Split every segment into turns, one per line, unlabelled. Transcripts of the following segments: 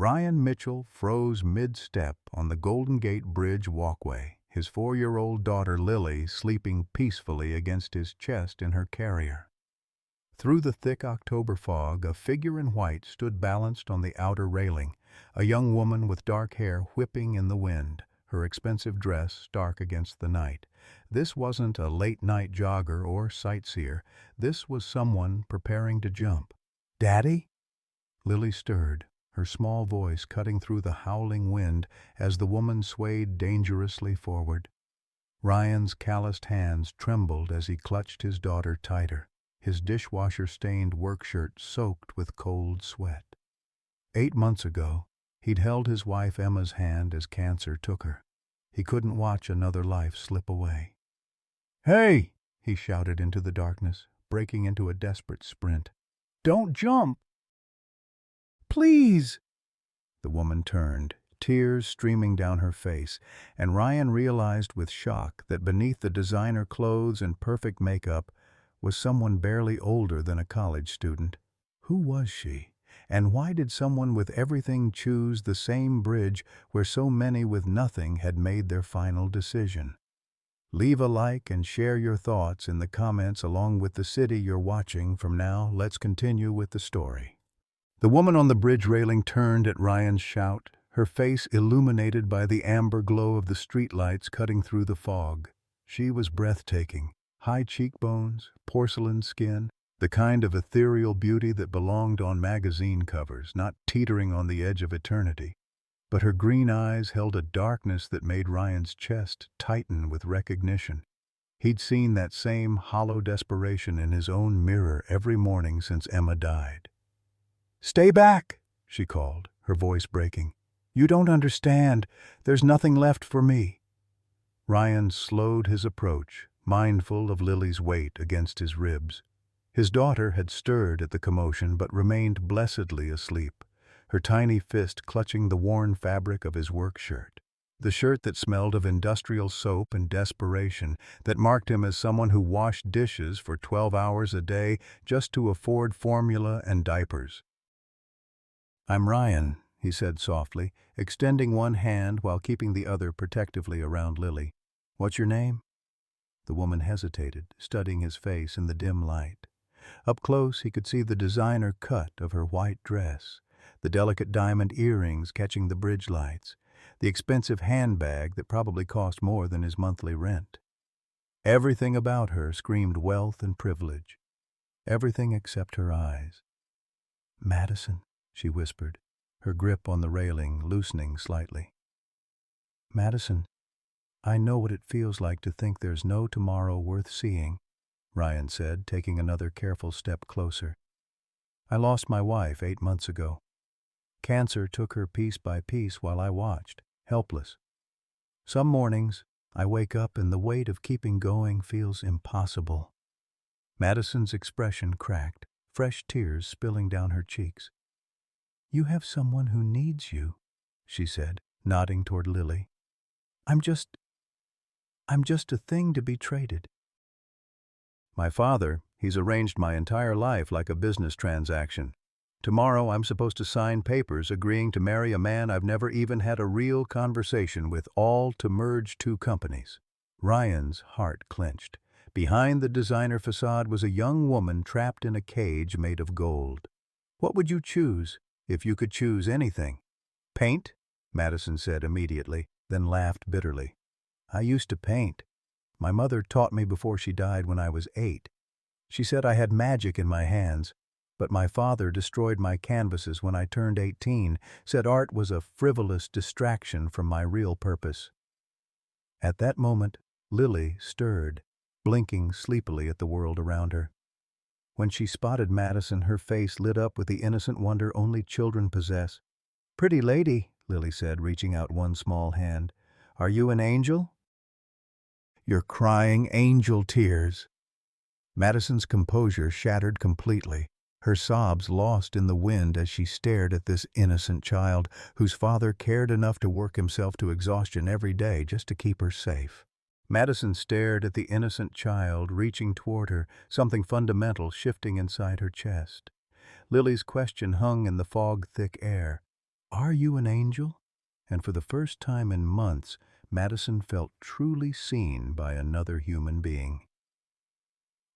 Ryan Mitchell froze mid-step on the Golden Gate Bridge walkway, his 4-year-old daughter Lily sleeping peacefully against his chest in her carrier. Through the thick October fog, a figure in white stood balanced on the outer railing, a young woman with dark hair whipping in the wind, her expensive dress stark against the night. This wasn't a late-night jogger or sightseer. This was someone preparing to jump. "Daddy?" Lily stirred, her small voice cutting through the howling wind as the woman swayed dangerously forward. Ryan's calloused hands trembled as he clutched his daughter tighter, his dishwasher-stained work shirt soaked with cold sweat. 8 months ago, he'd held his wife Emma's hand as cancer took her. He couldn't watch another life slip away. "Hey!" he shouted into the darkness, breaking into a desperate sprint. "Don't jump! Please!" The woman turned, tears streaming down her face, and Ryan realized with shock that beneath the designer clothes and perfect makeup was someone barely older than a college student. Who was she? And why did someone with everything choose the same bridge where so many with nothing had made their final decision? Leave a like and share your thoughts in the comments along with the city you're watching from now. Let's continue with the story. The woman on the bridge railing turned at Ryan's shout, her face illuminated by the amber glow of the streetlights cutting through the fog. She was breathtaking. High cheekbones, porcelain skin, the kind of ethereal beauty that belonged on magazine covers, not teetering on the edge of eternity. But her green eyes held a darkness that made Ryan's chest tighten with recognition. He'd seen that same hollow desperation in his own mirror every morning since Emma died. "Stay back!" she called, her voice breaking. "You don't understand. There's nothing left for me." Ryan slowed his approach, mindful of Lily's weight against his ribs. His daughter had stirred at the commotion but remained blessedly asleep, her tiny fist clutching the worn fabric of his work shirt. The shirt that smelled of industrial soap and desperation, that marked him as someone who washed dishes for 12 hours a day just to afford formula and diapers. "I'm Ryan," he said softly, extending one hand while keeping the other protectively around Lily. "What's your name?" The woman hesitated, studying his face in the dim light. Up close he could see the designer cut of her white dress, the delicate diamond earrings catching the bridge lights, the expensive handbag that probably cost more than his monthly rent. Everything about her screamed wealth and privilege. Everything except her eyes. "Madison," she whispered, her grip on the railing loosening slightly. "Madison, I know what it feels like to think there's no tomorrow worth seeing," Ryan said, taking another careful step closer. "I lost my wife 8 months ago. Cancer took her piece by piece while I watched, helpless. Some mornings, I wake up and the weight of keeping going feels impossible." Madison's expression cracked, fresh tears spilling down her cheeks. "You have someone who needs you," she said, nodding toward Lily. I'm just a thing to be traded." "My father, he's arranged my entire life like a business transaction. Tomorrow I'm supposed to sign papers agreeing to marry a man I've never even had a real conversation with, all to merge 2 companies." Ryan's heart clenched. Behind the designer facade was a young woman trapped in a cage made of gold. "What would you choose, if you could choose anything?" "Paint," Madison said immediately, then laughed bitterly. "I used to paint. My mother taught me before she died when I was 8. She said I had magic in my hands, but my father destroyed my canvases when I turned 18, said art was a frivolous distraction from my real purpose." At that moment, Lily stirred, blinking sleepily at the world around her. When she spotted Madison, her face lit up with the innocent wonder only children possess. "Pretty lady," Lily said, reaching out one small hand. "Are you an angel?" "You're crying angel tears." Madison's composure shattered completely, her sobs lost in the wind as she stared at this innocent child whose father cared enough to work himself to exhaustion every day just to keep her safe. Madison stared at the innocent child reaching toward her, something fundamental shifting inside her chest. Lily's question hung in the fog-thick air. "Are you an angel?" And for the first time in months, Madison felt truly seen by another human being.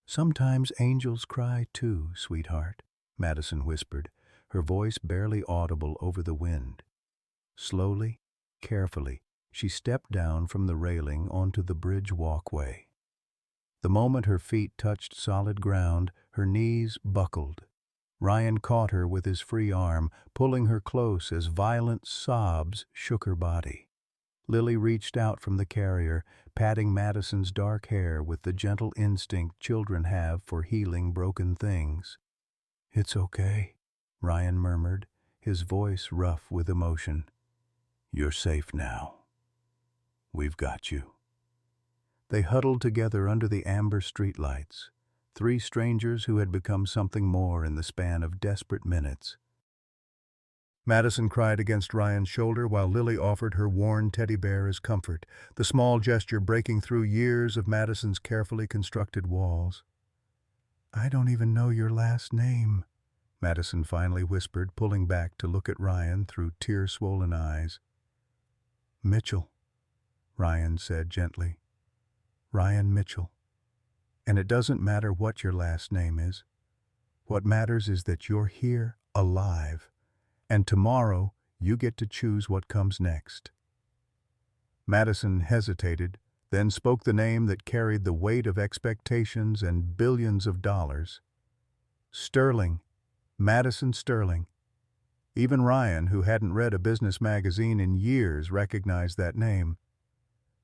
"Sometimes angels cry too, sweetheart," Madison whispered, her voice barely audible over the wind. Slowly, carefully, she stepped down from the railing onto the bridge walkway. The moment her feet touched solid ground, her knees buckled. Ryan caught her with his free arm, pulling her close as violent sobs shook her body. Lily reached out from the carrier, patting Madison's dark hair with the gentle instinct children have for healing broken things. "It's okay," Ryan murmured, his voice rough with emotion. "You're safe now. We've got you." They huddled together under the amber streetlights, three strangers who had become something more in the span of desperate minutes. Madison cried against Ryan's shoulder while Lily offered her worn teddy bear as comfort, the small gesture breaking through years of Madison's carefully constructed walls. "I don't even know your last name," Madison finally whispered, pulling back to look at Ryan through tear-swollen eyes. "Mitchell," Ryan said gently. "Ryan Mitchell. And it doesn't matter what your last name is. What matters is that you're here, alive. And tomorrow, you get to choose what comes next." Madison hesitated, then spoke the name that carried the weight of expectations and billions of dollars. Sterling. Madison Sterling. Even Ryan, who hadn't read a business magazine in years, recognized that name.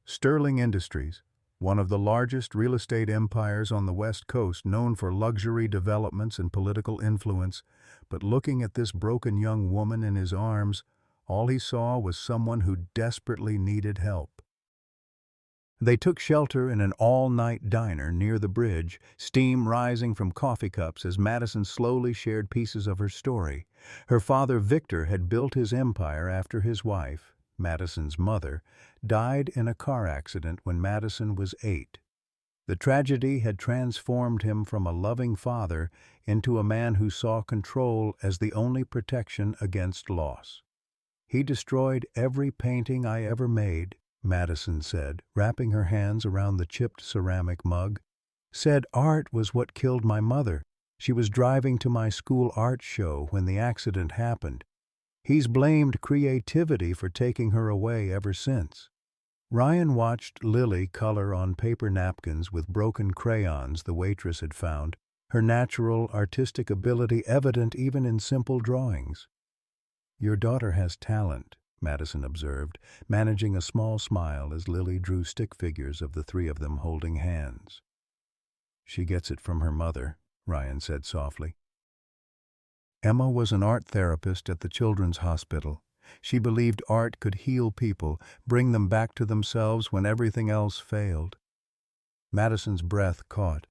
Sterling Industries, one of the largest real estate empires on the West Coast, known for luxury developments and political influence, but looking at this broken young woman in his arms, all he saw was someone who desperately needed help. They took shelter in an all-night diner near the bridge, steam rising from coffee cups as Madison slowly shared pieces of her story. Her father, Victor, had built his empire after his wife, Madison's mother, died in a car accident when Madison was 8. The tragedy had transformed him from a loving father into a man who saw control as the only protection against loss. "He destroyed every painting I ever made," Madison said, wrapping her hands around the chipped ceramic mug. "Said art was what killed my mother. She was driving to my school art show when the accident happened. He's blamed creativity for taking her away ever since." Ryan watched Lily color on paper napkins with broken crayons the waitress had found, her natural artistic ability evident even in simple drawings. "Your daughter has talent," Madison observed, managing a small smile as Lily drew stick figures of the three of them holding hands. "She gets it from her mother," Ryan said softly. Emma was an art therapist at the Children's Hospital. She believed art could heal people, bring them back to themselves when everything else failed. Madison's breath caught.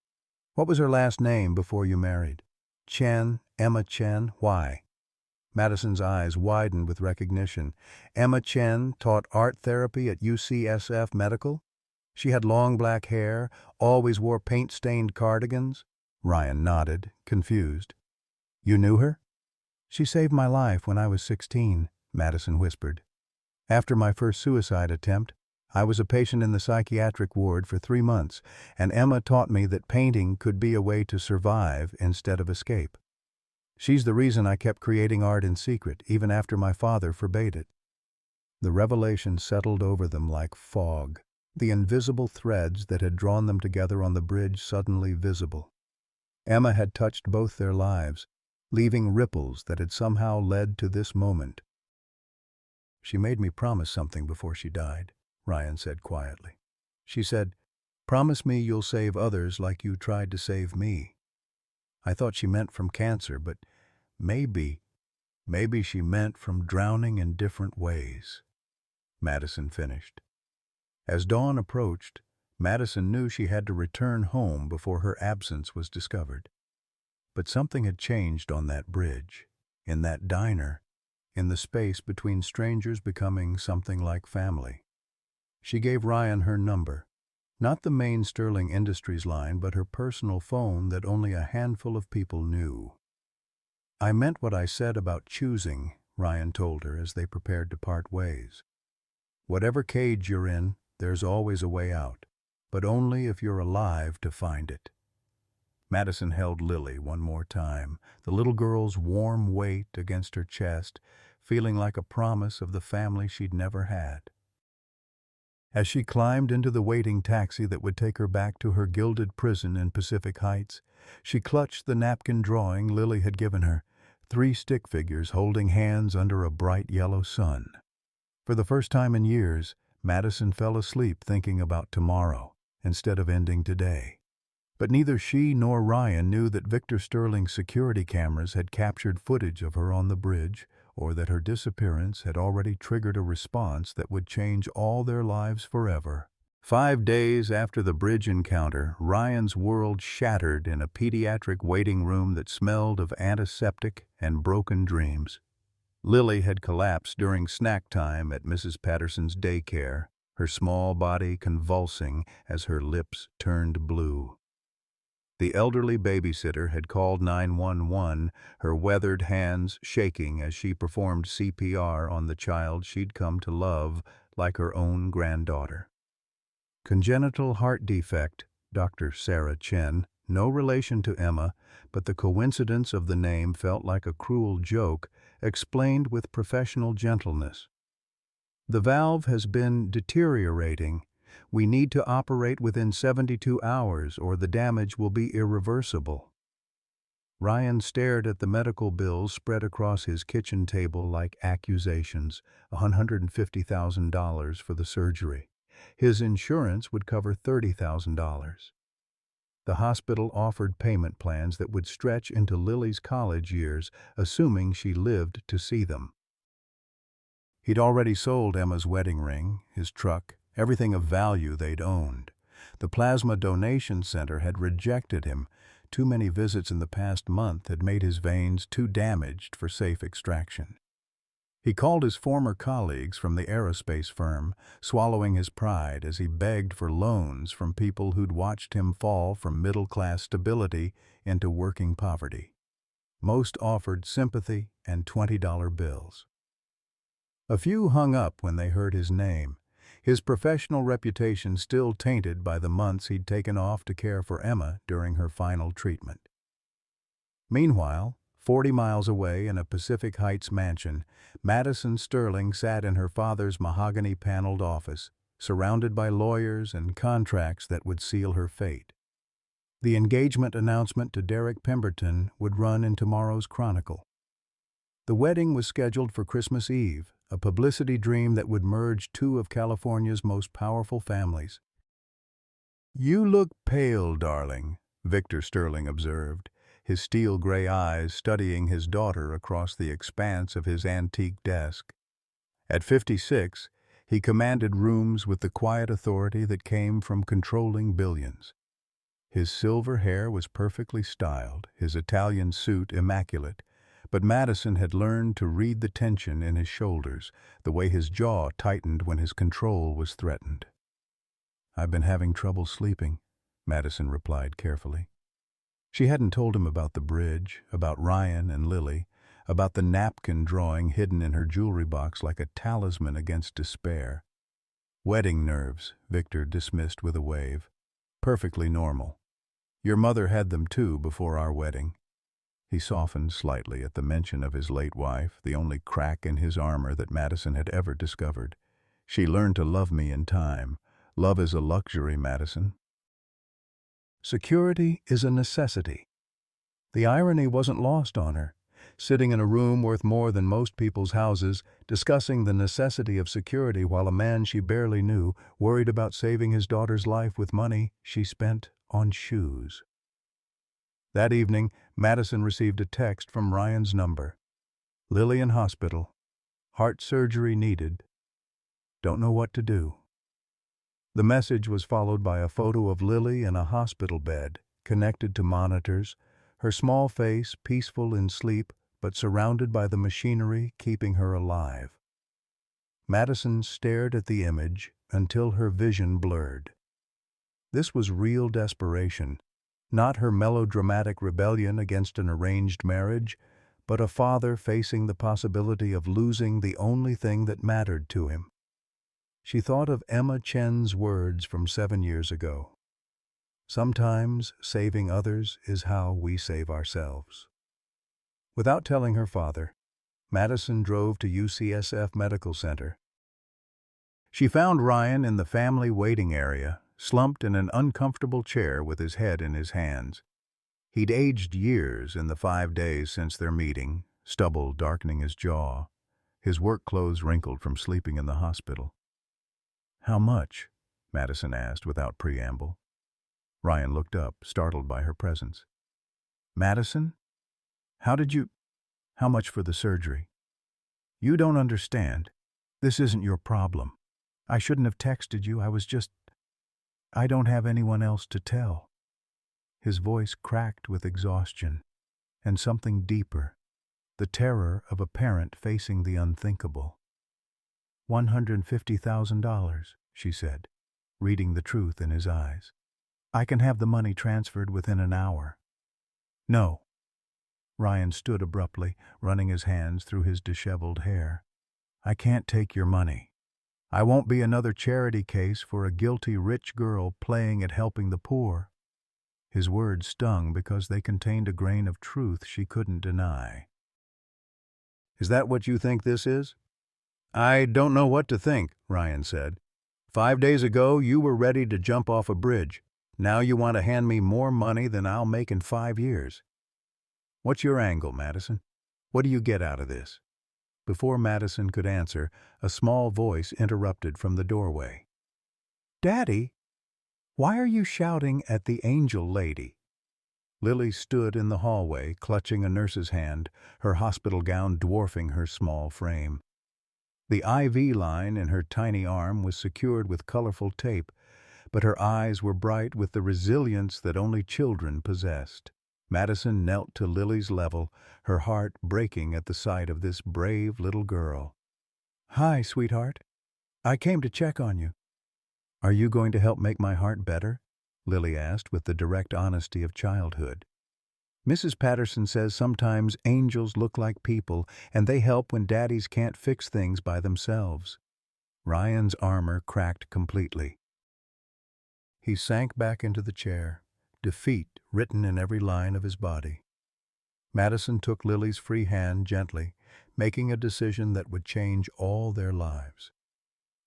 "What was her last name before you married?" "Chen, Emma Chen. Why?" Madison's eyes widened with recognition. "Emma Chen taught art therapy at UCSF Medical? She had long black hair, always wore paint-stained cardigans?" Ryan nodded, confused. "You knew her?" "She saved my life when I was 16, Madison whispered. "After my first suicide attempt, I was a patient in the psychiatric ward for 3 months, and Emma taught me that painting could be a way to survive instead of escape. She's the reason I kept creating art in secret, even after my father forbade it." The revelation settled over them like fog, the invisible threads that had drawn them together on the bridge suddenly visible. Emma had touched both their lives, leaving ripples that had somehow led to this moment. "She made me promise something before she died," Ryan said quietly. "She said, 'Promise me you'll save others like you tried to save me.' I thought she meant from cancer, but maybe she meant from drowning in different ways," Madison finished. As dawn approached, Madison knew she had to return home before her absence was discovered. But something had changed on that bridge, in that diner, in the space between strangers becoming something like family. She gave Ryan her number, not the main Sterling Industries line, but her personal phone that only a handful of people knew. "I meant what I said about choosing," Ryan told her as they prepared to part ways. Whatever cage you're in, there's always a way out, but only if you're alive to find it. Madison held Lily one more time, the little girl's warm weight against her chest, feeling like a promise of the family she'd never had. As she climbed into the waiting taxi that would take her back to her gilded prison in Pacific Heights, she clutched the napkin drawing Lily had given her, 3 stick figures holding hands under a bright yellow sun. For the first time in years, Madison fell asleep thinking about tomorrow, instead of ending today. But neither she nor Ryan knew that Victor Sterling's security cameras had captured footage of her on the bridge, or that her disappearance had already triggered a response that would change all their lives forever. 5 days after the bridge encounter, Ryan's world shattered in a pediatric waiting room that smelled of antiseptic and broken dreams. Lily had collapsed during snack time at Mrs. Patterson's daycare, her small body convulsing as her lips turned blue. The elderly babysitter had called 911, her weathered hands shaking as she performed CPR on the child she'd come to love like her own granddaughter. Congenital heart defect, Dr. Sarah Chen, no relation to Emma, but the coincidence of the name felt like a cruel joke, explained with professional gentleness. The valve has been deteriorating. We need to operate within 72 hours or the damage will be irreversible. Ryan stared at the medical bills spread across his kitchen table like accusations, $150,000 for the surgery. His insurance would cover $30,000. The hospital offered payment plans that would stretch into Lily's college years, assuming she lived to see them. He'd already sold Emma's wedding ring, his truck, everything of value they'd owned. The plasma donation center had rejected him. Too many visits in the past month had made his veins too damaged for safe extraction. He called his former colleagues from the aerospace firm, swallowing his pride as he begged for loans from people who'd watched him fall from middle-class stability into working poverty. Most offered sympathy and $20 bills. A few hung up when they heard his name, his professional reputation still tainted by the months he'd taken off to care for Emma during her final treatment. Meanwhile, 40 miles away in a Pacific Heights mansion, Madison Sterling sat in her father's mahogany-paneled office, surrounded by lawyers and contracts that would seal her fate. The engagement announcement to Derek Pemberton would run in tomorrow's Chronicle. The wedding was scheduled for Christmas Eve, a publicity dream that would merge 2 of California's most powerful families. "You look pale, darling," Victor Sterling observed, his steel-gray eyes studying his daughter across the expanse of his antique desk. At 56, he commanded rooms with the quiet authority that came from controlling billions. His silver hair was perfectly styled, his Italian suit immaculate, but Madison had learned to read the tension in his shoulders, the way his jaw tightened when his control was threatened. "I've been having trouble sleeping," Madison replied carefully. She hadn't told him about the bridge, about Ryan and Lily, about the napkin drawing hidden in her jewelry box like a talisman against despair. "Wedding nerves," Victor dismissed with a wave. "Perfectly normal. Your mother had them too before our wedding." He softened slightly at the mention of his late wife, the only crack in his armor that Madison had ever discovered. "She learned to love me in time. Love is a luxury, Madison." Security is a necessity. The irony wasn't lost on her. Sitting in a room worth more than most people's houses, discussing the necessity of security while a man she barely knew worried about saving his daughter's life with money she spent on shoes. That evening, Madison received a text from Ryan's number. "Lily in hospital. Heart surgery needed. Don't know what to do." The message was followed by a photo of Lily in a hospital bed, connected to monitors, her small face peaceful in sleep but surrounded by the machinery keeping her alive. Madison stared at the image until her vision blurred. This was real desperation, not her melodramatic rebellion against an arranged marriage, but a father facing the possibility of losing the only thing that mattered to him. She thought of Emma Chen's words from 7 years ago. Sometimes saving others is how we save ourselves. Without telling her father, Madison drove to UCSF Medical Center. She found Ryan in the family waiting area, slumped in an uncomfortable chair with his head in his hands. He'd aged years in the 5 days since their meeting, stubble darkening his jaw, his work clothes wrinkled from sleeping in the hospital. "How much?" Madison asked without preamble. Ryan looked up, startled by her presence. "Madison? How much for the surgery?" "You don't understand. This isn't your problem. I shouldn't have texted you. I don't have anyone else to tell." His voice cracked with exhaustion and something deeper, the terror of a parent facing the unthinkable. $150,000, she said, reading the truth in his eyes. "I can have the money transferred within an hour." "No." Ryan stood abruptly, running his hands through his disheveled hair. "I can't take your money. I won't be another charity case for a guilty rich girl playing at helping the poor." His words stung because they contained a grain of truth she couldn't deny. "Is that what you think this is?" "I don't know what to think," Ryan said. 5 days ago, you were ready to jump off a bridge. Now you want to hand me more money than I'll make in 5 years. What's your angle, Madison? What do you get out of this?" Before Madison could answer, a small voice interrupted from the doorway. "Daddy, why are you shouting at the angel lady?" Lily stood in the hallway, clutching a nurse's hand, her hospital gown dwarfing her small frame. The IV line in her tiny arm was secured with colorful tape, but her eyes were bright with the resilience that only children possessed. Madison knelt to Lily's level, her heart breaking at the sight of this brave little girl. "Hi, sweetheart. I came to check on you." "Are you going to help make my heart better?" Lily asked with the direct honesty of childhood. "Mrs. Patterson says sometimes angels look like people, and they help when daddies can't fix things by themselves." Ryan's armor cracked completely. He sank back into the chair, defeat written in every line of his body. Madison took Lily's free hand gently, making a decision that would change all their lives.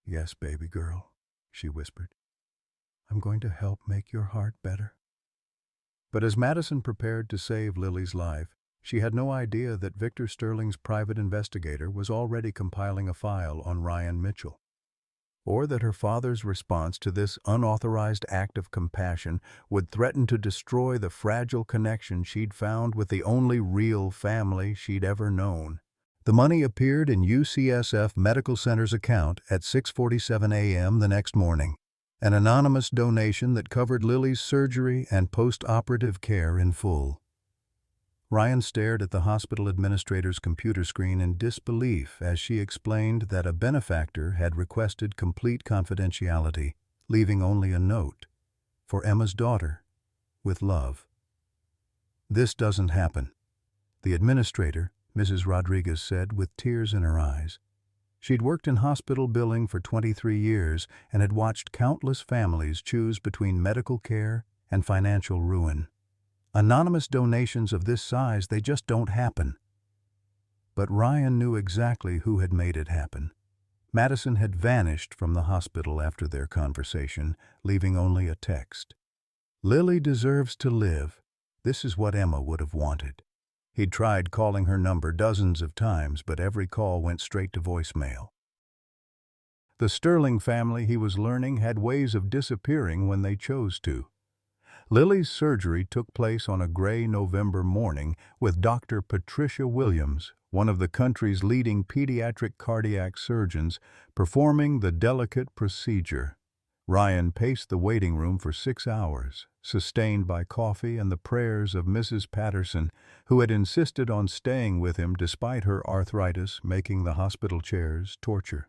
"Yes, baby girl," she whispered. "I'm going to help make your heart better." But as Madison prepared to save Lily's life, she had no idea that Victor Sterling's private investigator was already compiling a file on Ryan Mitchell, or that her father's response to this unauthorized act of compassion would threaten to destroy the fragile connection she'd found with the only real family she'd ever known. The money appeared in UCSF Medical Center's account at 6:47 a.m. the next morning, an anonymous donation that covered Lily's surgery and post-operative care in full. Ryan stared at the hospital administrator's computer screen in disbelief as she explained that a benefactor had requested complete confidentiality, leaving only a note, "For Emma's daughter, with love." "This doesn't happen," the administrator, Mrs. Rodriguez, said with tears in her eyes. She'd worked in hospital billing for 23 years and had watched countless families choose between medical care and financial ruin. Anonymous donations of this size, they just don't happen. But Ryan knew exactly who had made it happen. Madison had vanished from the hospital after their conversation, leaving only a text. "Lily deserves to live. This is what Emma would have wanted." He'd tried calling her number dozens of times, but every call went straight to voicemail. The Sterling family, he was learning, had ways of disappearing when they chose to. Lily's surgery took place on a gray November morning with Dr. Patricia Williams, one of the country's leading pediatric cardiac surgeons, performing the delicate procedure. Ryan paced the waiting room for 6 hours, sustained by coffee and the prayers of Mrs. Patterson, who had insisted on staying with him despite her arthritis making the hospital chairs torture.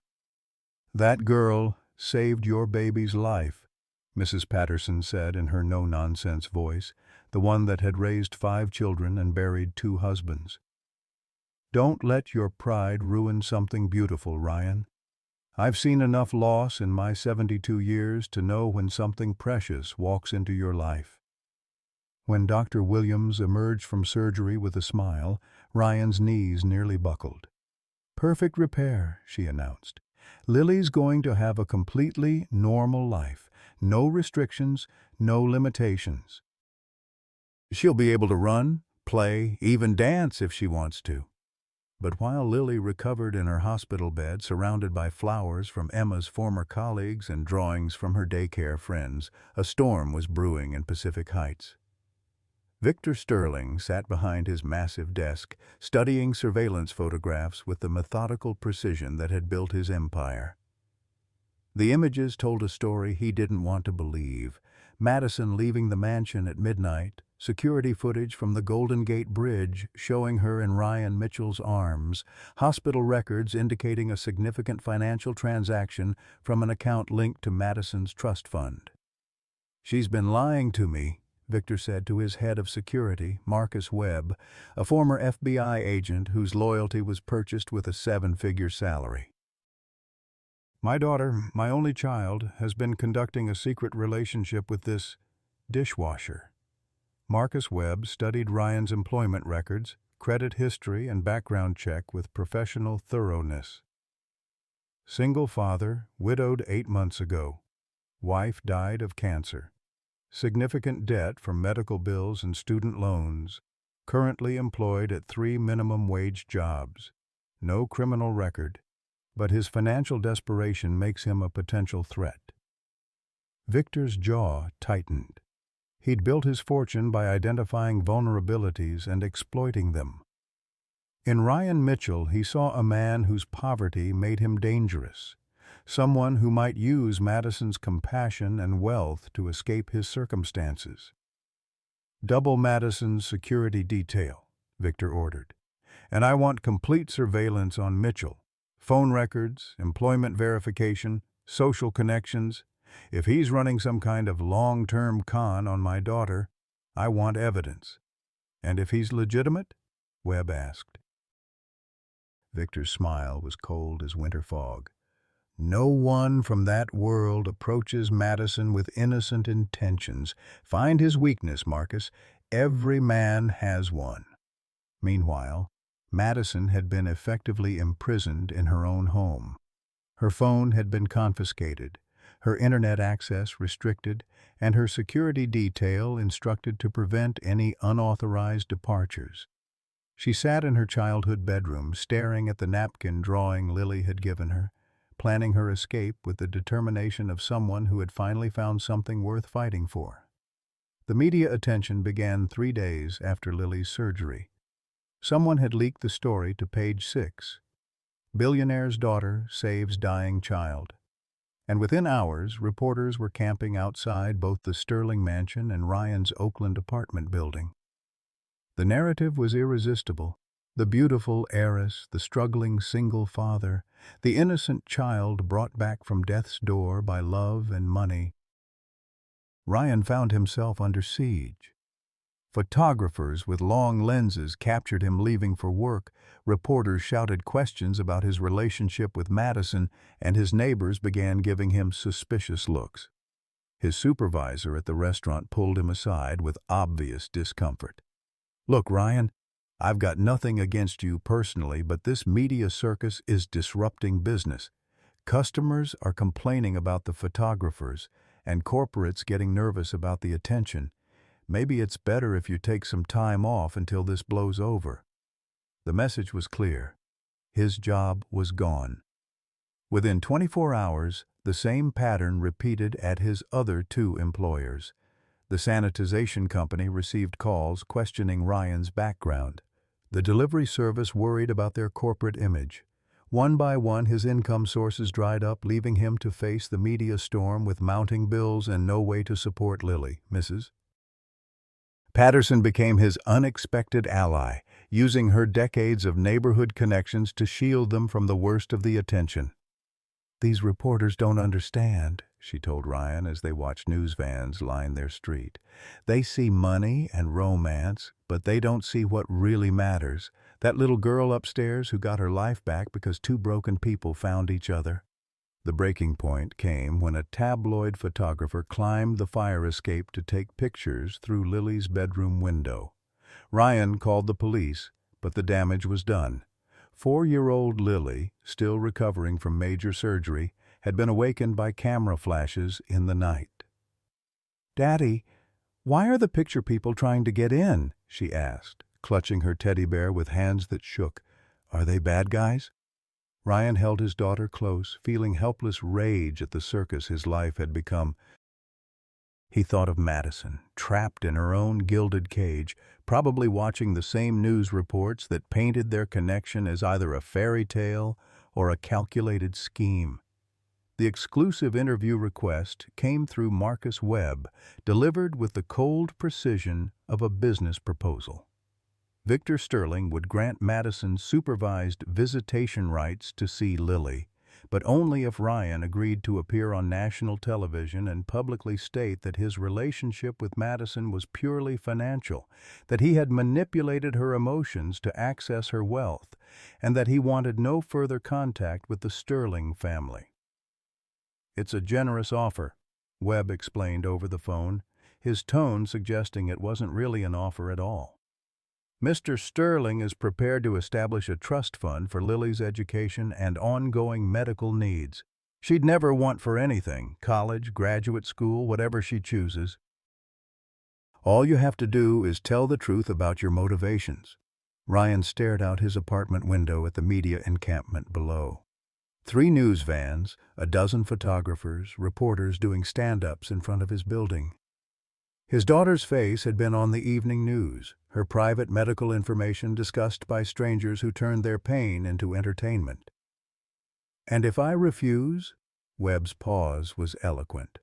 "That girl saved your baby's life," Mrs. Patterson said in her no-nonsense voice, the one that had raised 5 children and buried 2 husbands. Don't let your pride ruin something beautiful, Ryan. I've seen enough loss in my 72 years to know when something precious walks into your life. When Dr. Williams emerged from surgery with a smile, Ryan's knees nearly buckled. "Perfect repair," she announced. "Lily's going to have a completely normal life. No restrictions, no limitations. She'll be able to run, play, even dance if she wants to." But while Lily recovered in her hospital bed, surrounded by flowers from Emma's former colleagues and drawings from her daycare friends, a storm was brewing in Pacific Heights. Victor Sterling sat behind his massive desk, studying surveillance photographs with the methodical precision that had built his empire. The images told a story he didn't want to believe. Madison leaving the mansion at midnight, security footage from the Golden Gate Bridge showing her in Ryan Mitchell's arms, hospital records indicating a significant financial transaction from an account linked to Madison's trust fund. "She's been lying to me," Victor said to his head of security, Marcus Webb, a former FBI agent whose loyalty was purchased with a 7-figure salary. "My daughter, my only child, has been conducting a secret relationship with this dishwasher." Marcus Webb studied Ryan's employment records, credit history, and background check with professional thoroughness. Single father, widowed 8 months ago. Wife died of cancer. Significant debt from medical bills and student loans. Currently employed at 3 minimum wage jobs. No criminal record, but his financial desperation makes him a potential threat. Victor's jaw tightened. He'd built his fortune by identifying vulnerabilities and exploiting them. In Ryan Mitchell, he saw a man whose poverty made him dangerous, someone who might use Madison's compassion and wealth to escape his circumstances. "Double Madison's security detail," Victor ordered. "And I want complete surveillance on Mitchell. Phone records, employment verification, social connections. If he's running some kind of long-term con on my daughter, I want evidence." "And if he's legitimate?" Webb asked. Victor's smile was cold as winter fog. "No one from that world approaches Madison with innocent intentions. Find his weakness, Marcus. Every man has one." Meanwhile, Madison had been effectively imprisoned in her own home. Her phone had been confiscated, her internet access restricted, and her security detail instructed to prevent any unauthorized departures. She sat in her childhood bedroom, staring at the napkin drawing Lily had given her, planning her escape with the determination of someone who had finally found something worth fighting for. The media attention began 3 days after Lily's surgery. Someone had leaked the story to Page 6. Billionaire's daughter saves dying child. And within hours, reporters were camping outside both the Sterling mansion and Ryan's Oakland apartment building. The narrative was irresistible. The beautiful heiress, the struggling single father, the innocent child brought back from death's door by love and money. Ryan found himself under siege. Photographers with long lenses captured him leaving for work. Reporters shouted questions about his relationship with Madison, and his neighbors began giving him suspicious looks. His supervisor at the restaurant pulled him aside with obvious discomfort. "Look, Ryan, I've got nothing against you personally, but this media circus is disrupting business. Customers are complaining about the photographers, and corporates getting nervous about the attention. Maybe it's better if you take some time off until this blows over." The message was clear. His job was gone. Within 24 hours, the same pattern repeated at his other 2 employers. The sanitization company received calls questioning Ryan's background. The delivery service worried about their corporate image. One by one, his income sources dried up, leaving him to face the media storm with mounting bills and no way to support Lily, Mrs. Patterson became his unexpected ally, using her decades of neighborhood connections to shield them from the worst of the attention. "These reporters don't understand," she told Ryan as they watched news vans line their street. "They see money and romance, but they don't see what really matters, That little girl upstairs who got her life back because two broken people found each other. The breaking point came when a tabloid photographer climbed the fire escape to take pictures through Lily's bedroom window. Ryan called the police, but the damage was done. 4-year-old Lily, still recovering from major surgery, had been awakened by camera flashes in the night. "Daddy, why are the picture people trying to get in?" she asked, clutching her teddy bear with hands that shook. "Are they bad guys?" Ryan held his daughter close, feeling helpless rage at the circus his life had become. He thought of Madison, trapped in her own gilded cage, probably watching the same news reports that painted their connection as either a fairy tale or a calculated scheme. The exclusive interview request came through Marcus Webb, delivered with the cold precision of a business proposal. Victor Sterling would grant Madison supervised visitation rights to see Lily, but only if Ryan agreed to appear on national television and publicly state that his relationship with Madison was purely financial, that he had manipulated her emotions to access her wealth, and that he wanted no further contact with the Sterling family. "It's a generous offer," Webb explained over the phone, his tone suggesting it wasn't really an offer at all. "Mr. Sterling is prepared to establish a trust fund for Lily's education and ongoing medical needs. She'd never want for anything, college, graduate school, whatever she chooses. All you have to do is tell the truth about your motivations." Ryan stared out his apartment window at the media encampment below. 3 news vans, a dozen photographers, reporters doing stand-ups in front of his building. His daughter's face had been on the evening news, her private medical information discussed by strangers who turned their pain into entertainment. "And if I refuse?" Webb's pause was eloquent.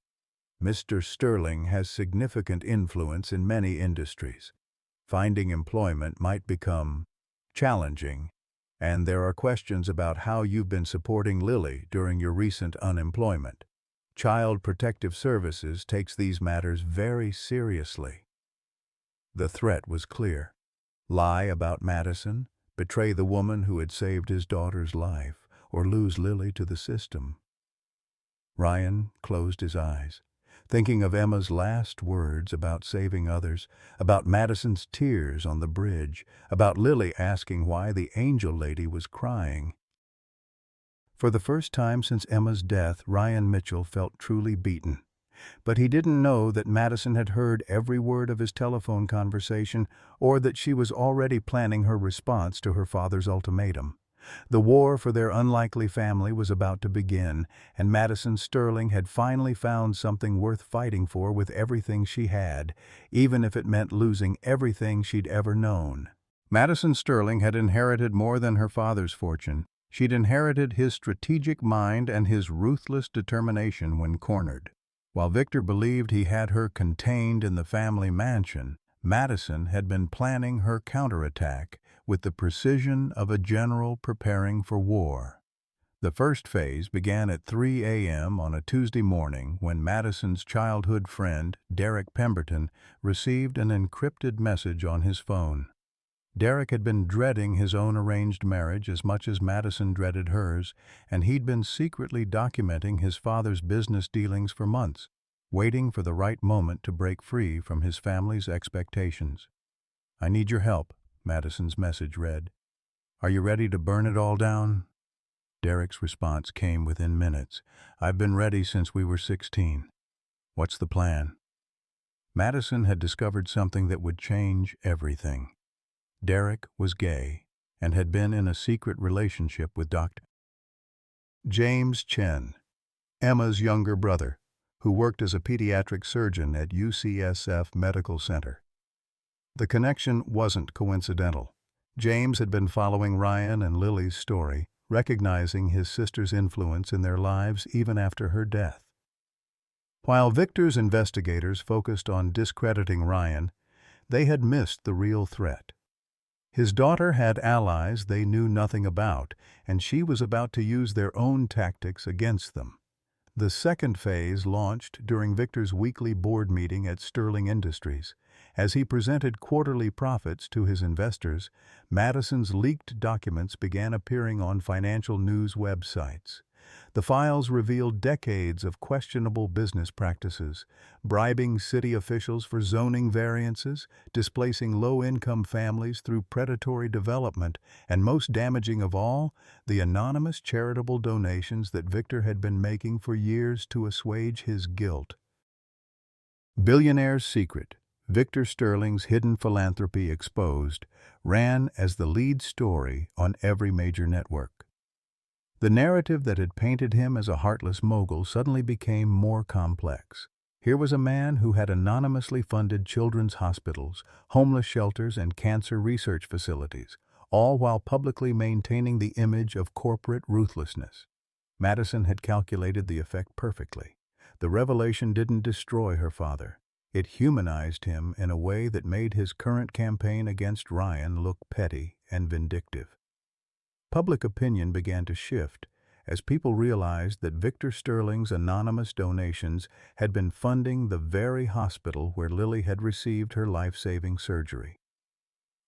"Mr. Sterling has significant influence in many industries. Finding employment might become challenging, and there are questions about how you've been supporting Lily during your recent unemployment. Child Protective Services takes these matters very seriously." The threat was clear. Lie about Madison, betray the woman who had saved his daughter's life, or lose Lily to the system. Ryan closed his eyes, thinking of Emma's last words about saving others, about Madison's tears on the bridge, about Lily asking why the angel lady was crying. For the first time since Emma's death, Ryan Mitchell felt truly beaten. But he didn't know that Madison had heard every word of his telephone conversation, or that she was already planning her response to her father's ultimatum. The war for their unlikely family was about to begin, and Madison Sterling had finally found something worth fighting for with everything she had, even if it meant losing everything she'd ever known. Madison Sterling had inherited more than her father's fortune. She'd inherited his strategic mind and his ruthless determination when cornered. While Victor believed he had her contained in the family mansion, Madison had been planning her counterattack with the precision of a general preparing for war. The first phase began at 3 a.m. on a Tuesday morning when Madison's childhood friend, Derek Pemberton, received an encrypted message on his phone. Derek had been dreading his own arranged marriage as much as Madison dreaded hers, and he'd been secretly documenting his father's business dealings for months, waiting for the right moment to break free from his family's expectations. "I need your help," Madison's message read. "Are you ready to burn it all down?" Derek's response came within minutes. "I've been ready since we were 16. What's the plan?" Madison had discovered something that would change everything. Derek was gay and had been in a secret relationship with Dr. James Chen, Emma's younger brother, who worked as a pediatric surgeon at UCSF Medical Center. The connection wasn't coincidental. James had been following Ryan and Lily's story, recognizing his sister's influence in their lives even after her death. While Victor's investigators focused on discrediting Ryan, they had missed the real threat. His daughter had allies they knew nothing about, and she was about to use their own tactics against them. The second phase launched during Victor's weekly board meeting at Sterling Industries, As he presented quarterly profits to his investors, Madison's leaked documents began appearing on financial news websites. The files revealed decades of questionable business practices, bribing city officials for zoning variances, displacing low-income families through predatory development, and most damaging of all, the anonymous charitable donations that Victor had been making for years to assuage his guilt. Billionaire's Secret, Victor Sterling's hidden philanthropy exposed, ran as the lead story on every major network. The narrative that had painted him as a heartless mogul suddenly became more complex. Here was a man who had anonymously funded children's hospitals, homeless shelters, and cancer research facilities, all while publicly maintaining the image of corporate ruthlessness. Madison had calculated the effect perfectly. The revelation didn't destroy her father. It humanized him in a way that made his current campaign against Ryan look petty and vindictive. Public opinion began to shift as people realized that Victor Sterling's anonymous donations had been funding the very hospital where Lily had received her life-saving surgery.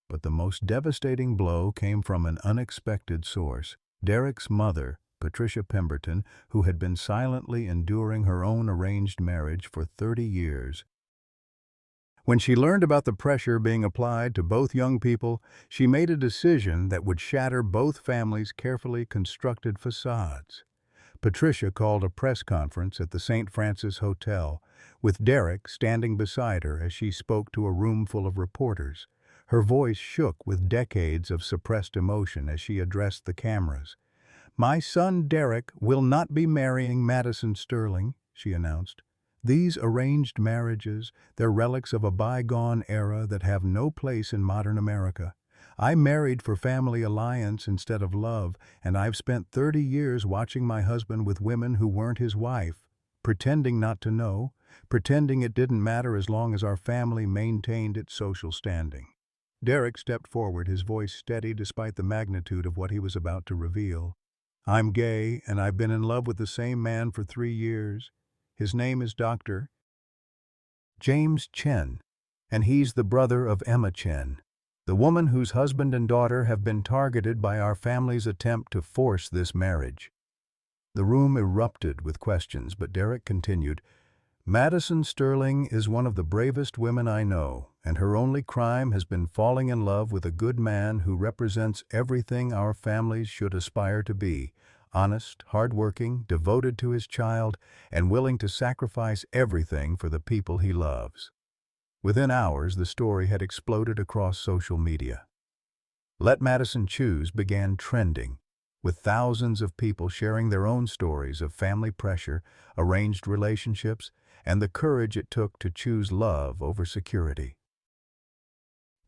But the most devastating blow came from an unexpected source. Derek's mother, Patricia Pemberton, who had been silently enduring her own arranged marriage for 30 years. When she learned about the pressure being applied to both young people, she made a decision that would shatter both families' carefully constructed facades. Patricia called a press conference at the St. Francis Hotel, with Derek standing beside her as she spoke to a room full of reporters. Her voice shook with decades of suppressed emotion as she addressed the cameras. "My son Derek will not be marrying Madison Sterling," she announced. "These arranged marriages, they're relics of a bygone era that have no place in modern America. I married for family alliance instead of love, and I've spent 30 years watching my husband with women who weren't his wife, pretending not to know, pretending it didn't matter as long as our family maintained its social standing." Derek stepped forward, his voice steady despite the magnitude of what he was about to reveal. "I'm gay, and I've been in love with the same man for 3 years. His name is Dr. James Chen, and he's the brother of Emma Chen, the woman whose husband and daughter have been targeted by our family's attempt to force this marriage." The room erupted with questions, but Derek continued, "Madison Sterling is one of the bravest women I know, and her only crime has been falling in love with a good man who represents everything our families should aspire to be: honest, hardworking, devoted to his child, and willing to sacrifice everything for the people he loves." Within hours, the story had exploded across social media. "Let Madison Choose" began trending, with thousands of people sharing their own stories of family pressure, arranged relationships, and the courage it took to choose love over security.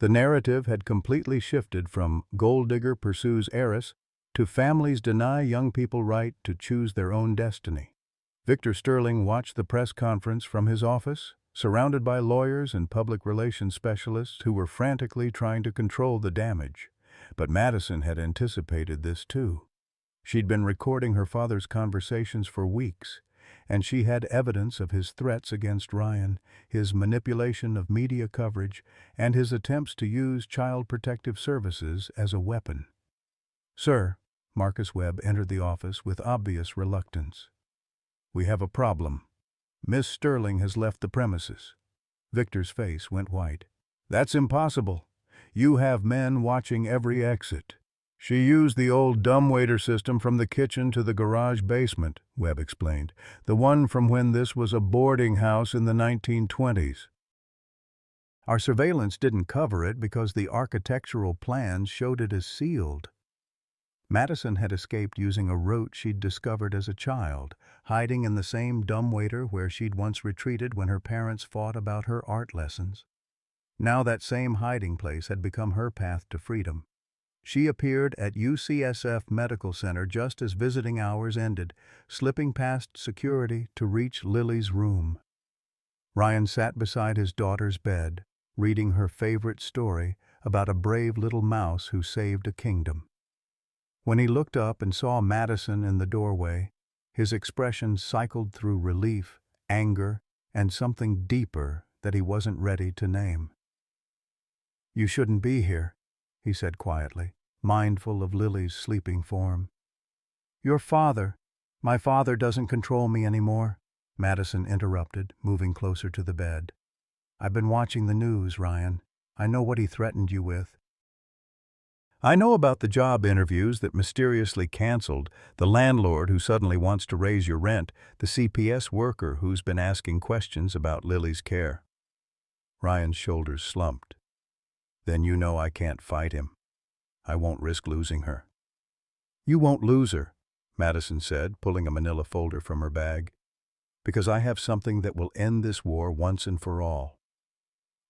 The narrative had completely shifted from "gold digger pursues heiress" to "families deny young people right to choose their own destiny." Victor Sterling watched the press conference from his office, surrounded by lawyers and public relations specialists who were frantically trying to control the damage. But Madison had anticipated this too. She'd been recording her father's conversations for weeks, and she had evidence of his threats against Ryan, his manipulation of media coverage, and his attempts to use Child Protective Services as a weapon. "Sir," Marcus Webb entered the office with obvious reluctance. "We have a problem. Miss Sterling has left the premises." Victor's face went white. "That's impossible. You have men watching every exit." "She used the old dumbwaiter system from the kitchen to the garage basement," Webb explained. "The one from when this was a boarding house in the 1920s. Our surveillance didn't cover it because the architectural plans showed it as sealed." Madison had escaped using a route she'd discovered as a child, hiding in the same dumbwaiter where she'd once retreated when her parents fought about her art lessons. Now that same hiding place had become her path to freedom. She appeared at UCSF Medical Center just as visiting hours ended, slipping past security to reach Lily's room. Ryan sat beside his daughter's bed, reading her favorite story about a brave little mouse who saved a kingdom. When he looked up and saw Madison in the doorway, his expression cycled through relief, anger, and something deeper that he wasn't ready to name. "You shouldn't be here," he said quietly, mindful of Lily's sleeping form. "Your father. My father doesn't control me anymore," Madison interrupted, moving closer to the bed. "I've been watching the news, Ryan. I know what he threatened you with. I know about the job interviews that mysteriously canceled, the landlord who suddenly wants to raise your rent, the CPS worker who's been asking questions about Lily's care." Ryan's shoulders slumped. "Then you know I can't fight him. I won't risk losing her." "You won't lose her," Madison said, pulling a manila folder from her bag, "because I have something that will end this war once and for all."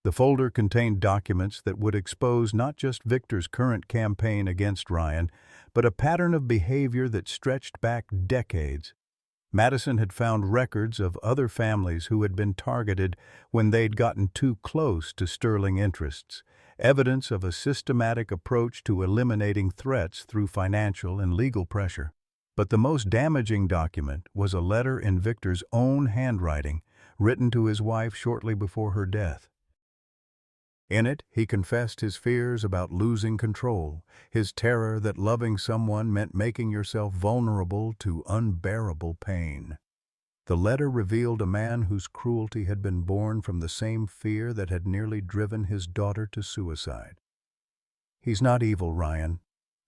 The folder contained documents that would expose not just Victor's current campaign against Ryan, but a pattern of behavior that stretched back decades. Madison had found records of other families who had been targeted when they'd gotten too close to Sterling interests, evidence of a systematic approach to eliminating threats through financial and legal pressure. But the most damaging document was a letter in Victor's own handwriting, written to his wife shortly before her death. In it, he confessed his fears about losing control, his terror that loving someone meant making yourself vulnerable to unbearable pain. The letter revealed a man whose cruelty had been born from the same fear that had nearly driven his daughter to suicide. "He's not evil, Ryan,"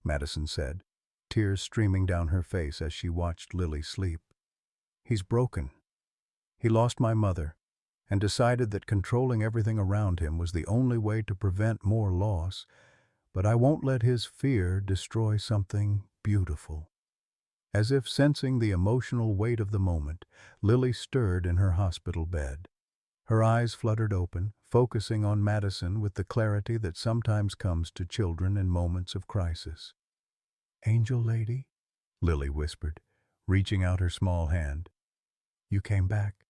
Madison said, tears streaming down her face as she watched Lily sleep. "He's broken. He lost my mother, and decided that controlling everything around him was the only way to prevent more loss, but I won't let his fear destroy something beautiful." As if sensing the emotional weight of the moment, Lily stirred in her hospital bed. Her eyes fluttered open, focusing on Madison with the clarity that sometimes comes to children in moments of crisis. "Angel lady," Lily whispered, reaching out her small hand. "You came back."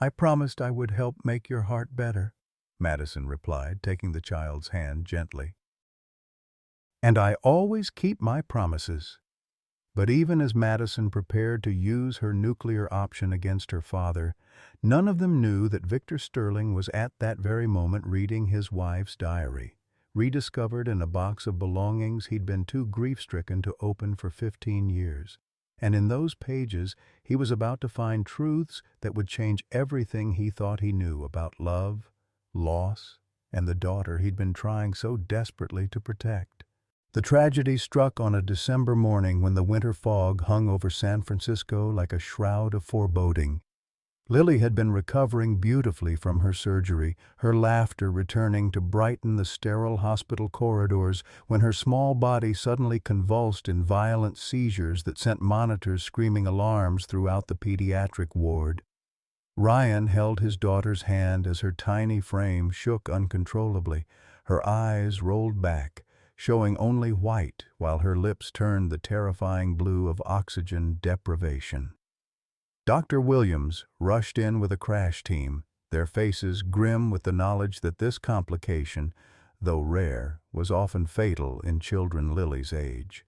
"I promised I would help make your heart better," Madison replied, taking the child's hand gently. "And I always keep my promises." But even as Madison prepared to use her nuclear option against her father, none of them knew that Victor Sterling was at that very moment reading his wife's diary, rediscovered in a box of belongings he'd been too grief-stricken to open for 15 years. And in those pages, he was about to find truths that would change everything he thought he knew about love, loss, and the daughter he'd been trying so desperately to protect. The tragedy struck on a December morning when the winter fog hung over San Francisco like a shroud of foreboding. Lily had been recovering beautifully from her surgery, her laughter returning to brighten the sterile hospital corridors, when her small body suddenly convulsed in violent seizures that sent monitors screaming alarms throughout the pediatric ward. Ryan held his daughter's hand as her tiny frame shook uncontrollably. Her eyes rolled back, showing only white while her lips turned the terrifying blue of oxygen deprivation. Dr. Williams rushed in with a crash team, their faces grim with the knowledge that this complication, though rare, was often fatal in children Lily's age.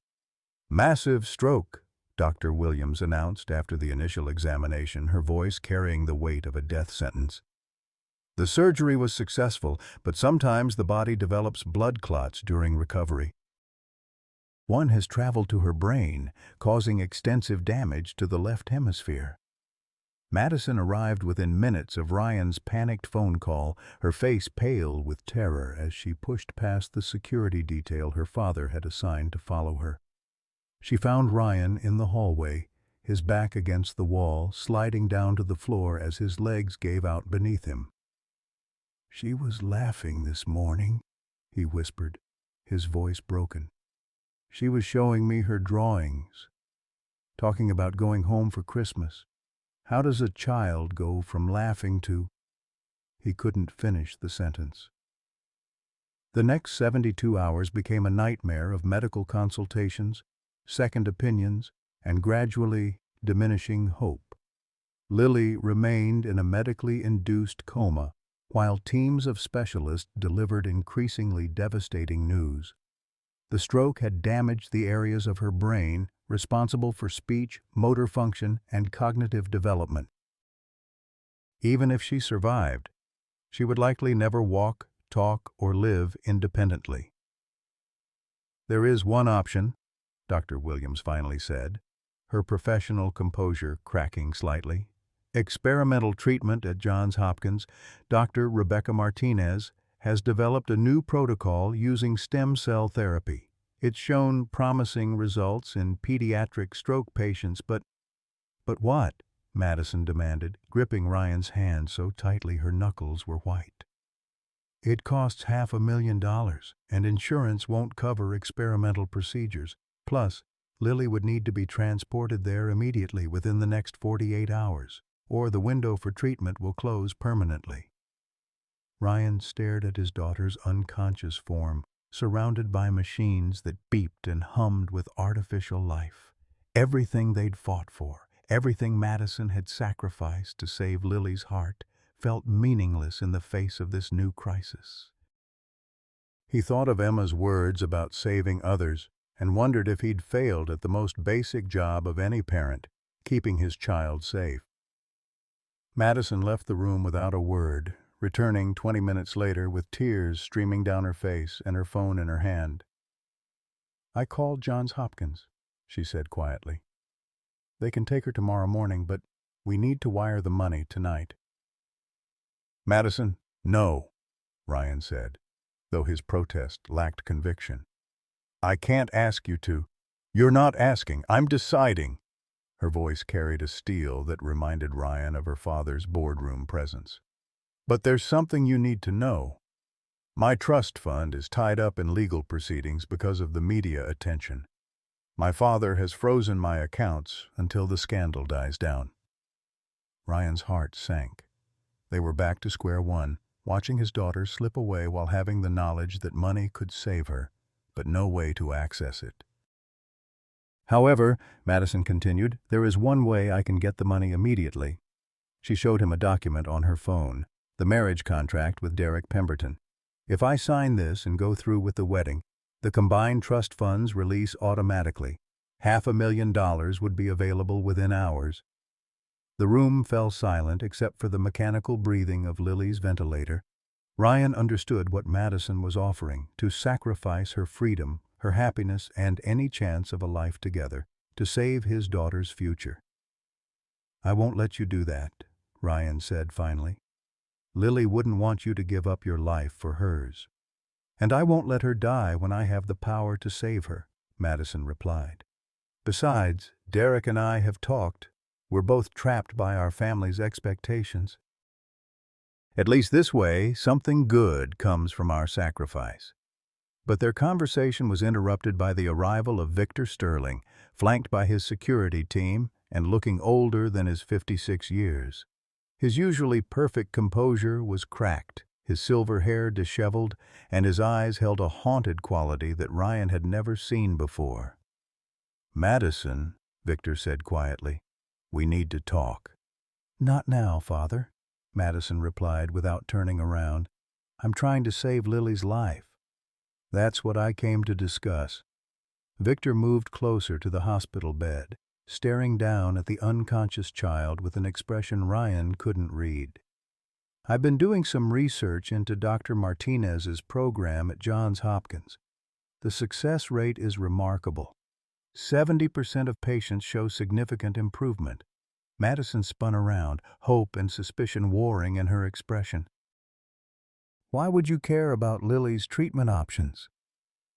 "Massive stroke," Dr. Williams announced after the initial examination, her voice carrying the weight of a death sentence. "The surgery was successful, but sometimes the body develops blood clots during recovery. One has traveled to her brain, causing extensive damage to the left hemisphere." Madison arrived within minutes of Ryan's panicked phone call, her face pale with terror as she pushed past the security detail her father had assigned to follow her. She found Ryan in the hallway, his back against the wall, sliding down to the floor as his legs gave out beneath him. "She was laughing this morning," he whispered, his voice broken. "She was showing me her drawings, talking about going home for Christmas. How does a child go from laughing to—" He couldn't finish the sentence. The next 72 hours became a nightmare of medical consultations, second opinions, and gradually diminishing hope. Lily remained in a medically induced coma, while teams of specialists delivered increasingly devastating news. The stroke had damaged the areas of her brain responsible for speech, motor function, and cognitive development. Even if she survived, she would likely never walk, talk, or live independently. "There is one option," Dr. Williams finally said, her professional composure cracking slightly. "Experimental treatment at Johns Hopkins. Dr. Rebecca Martinez has developed a new protocol using stem cell therapy. It's shown promising results in pediatric stroke patients, but—" "But what?" Madison demanded, gripping Ryan's hand so tightly her knuckles were white. "It costs $500,000, and insurance won't cover experimental procedures. Plus, Lily would need to be transported there immediately within the next 48 hours, or the window for treatment will close permanently." Ryan stared at his daughter's unconscious form, surrounded by machines that beeped and hummed with artificial life. Everything they'd fought for, everything Madison had sacrificed to save Lily's heart, felt meaningless in the face of this new crisis. He thought of Emma's words about saving others and wondered if he'd failed at the most basic job of any parent, keeping his child safe. Madison left the room without a word, returning 20 minutes later with tears streaming down her face and her phone in her hand. "I called Johns Hopkins," she said quietly. "They can take her tomorrow morning, but we need to wire the money tonight." "Madison, no," Ryan said, though his protest lacked conviction. "I can't ask you to." "You're not asking, I'm deciding." Her voice carried a steel that reminded Ryan of her father's boardroom presence. "But there's something you need to know. My trust fund is tied up in legal proceedings because of the media attention. My father has frozen my accounts until the scandal dies down." Ryan's heart sank. They were back to square one, watching his daughter slip away while having the knowledge that money could save her, but no way to access it. "However," Madison continued, "there is one way I can get the money immediately." She showed him a document on her phone, the marriage contract with Derek Pemberton. "If I sign this and go through with the wedding, the combined trust funds release automatically. $500,000 would be available within hours." The room fell silent except for the mechanical breathing of Lily's ventilator. Ryan understood what Madison was offering, to sacrifice her freedom, her happiness, and any chance of a life together, to save his daughter's future. "I won't let you do that," Ryan said finally. "Lily wouldn't want you to give up your life for hers." "And I won't let her die when I have the power to save her," Madison replied. "Besides, Derek and I have talked. We're both trapped by our family's expectations. At least this way, something good comes from our sacrifice." But their conversation was interrupted by the arrival of Victor Sterling, flanked by his security team and looking older than his 56 years. His usually perfect composure was cracked, his silver hair disheveled, and his eyes held a haunted quality that Ryan had never seen before. "Madison," Victor said quietly, "we need to talk." "Not now, Father," Madison replied without turning around. "I'm trying to save Lily's life." "That's what I came to discuss." Victor moved closer to the hospital bed, staring down at the unconscious child with an expression Ryan couldn't read. "I've been doing some research into Dr. Martinez's program at Johns Hopkins. The success rate is remarkable. 70% of patients show significant improvement." Madison spun around, hope and suspicion warring in her expression. "Why would you care about Lily's treatment options?"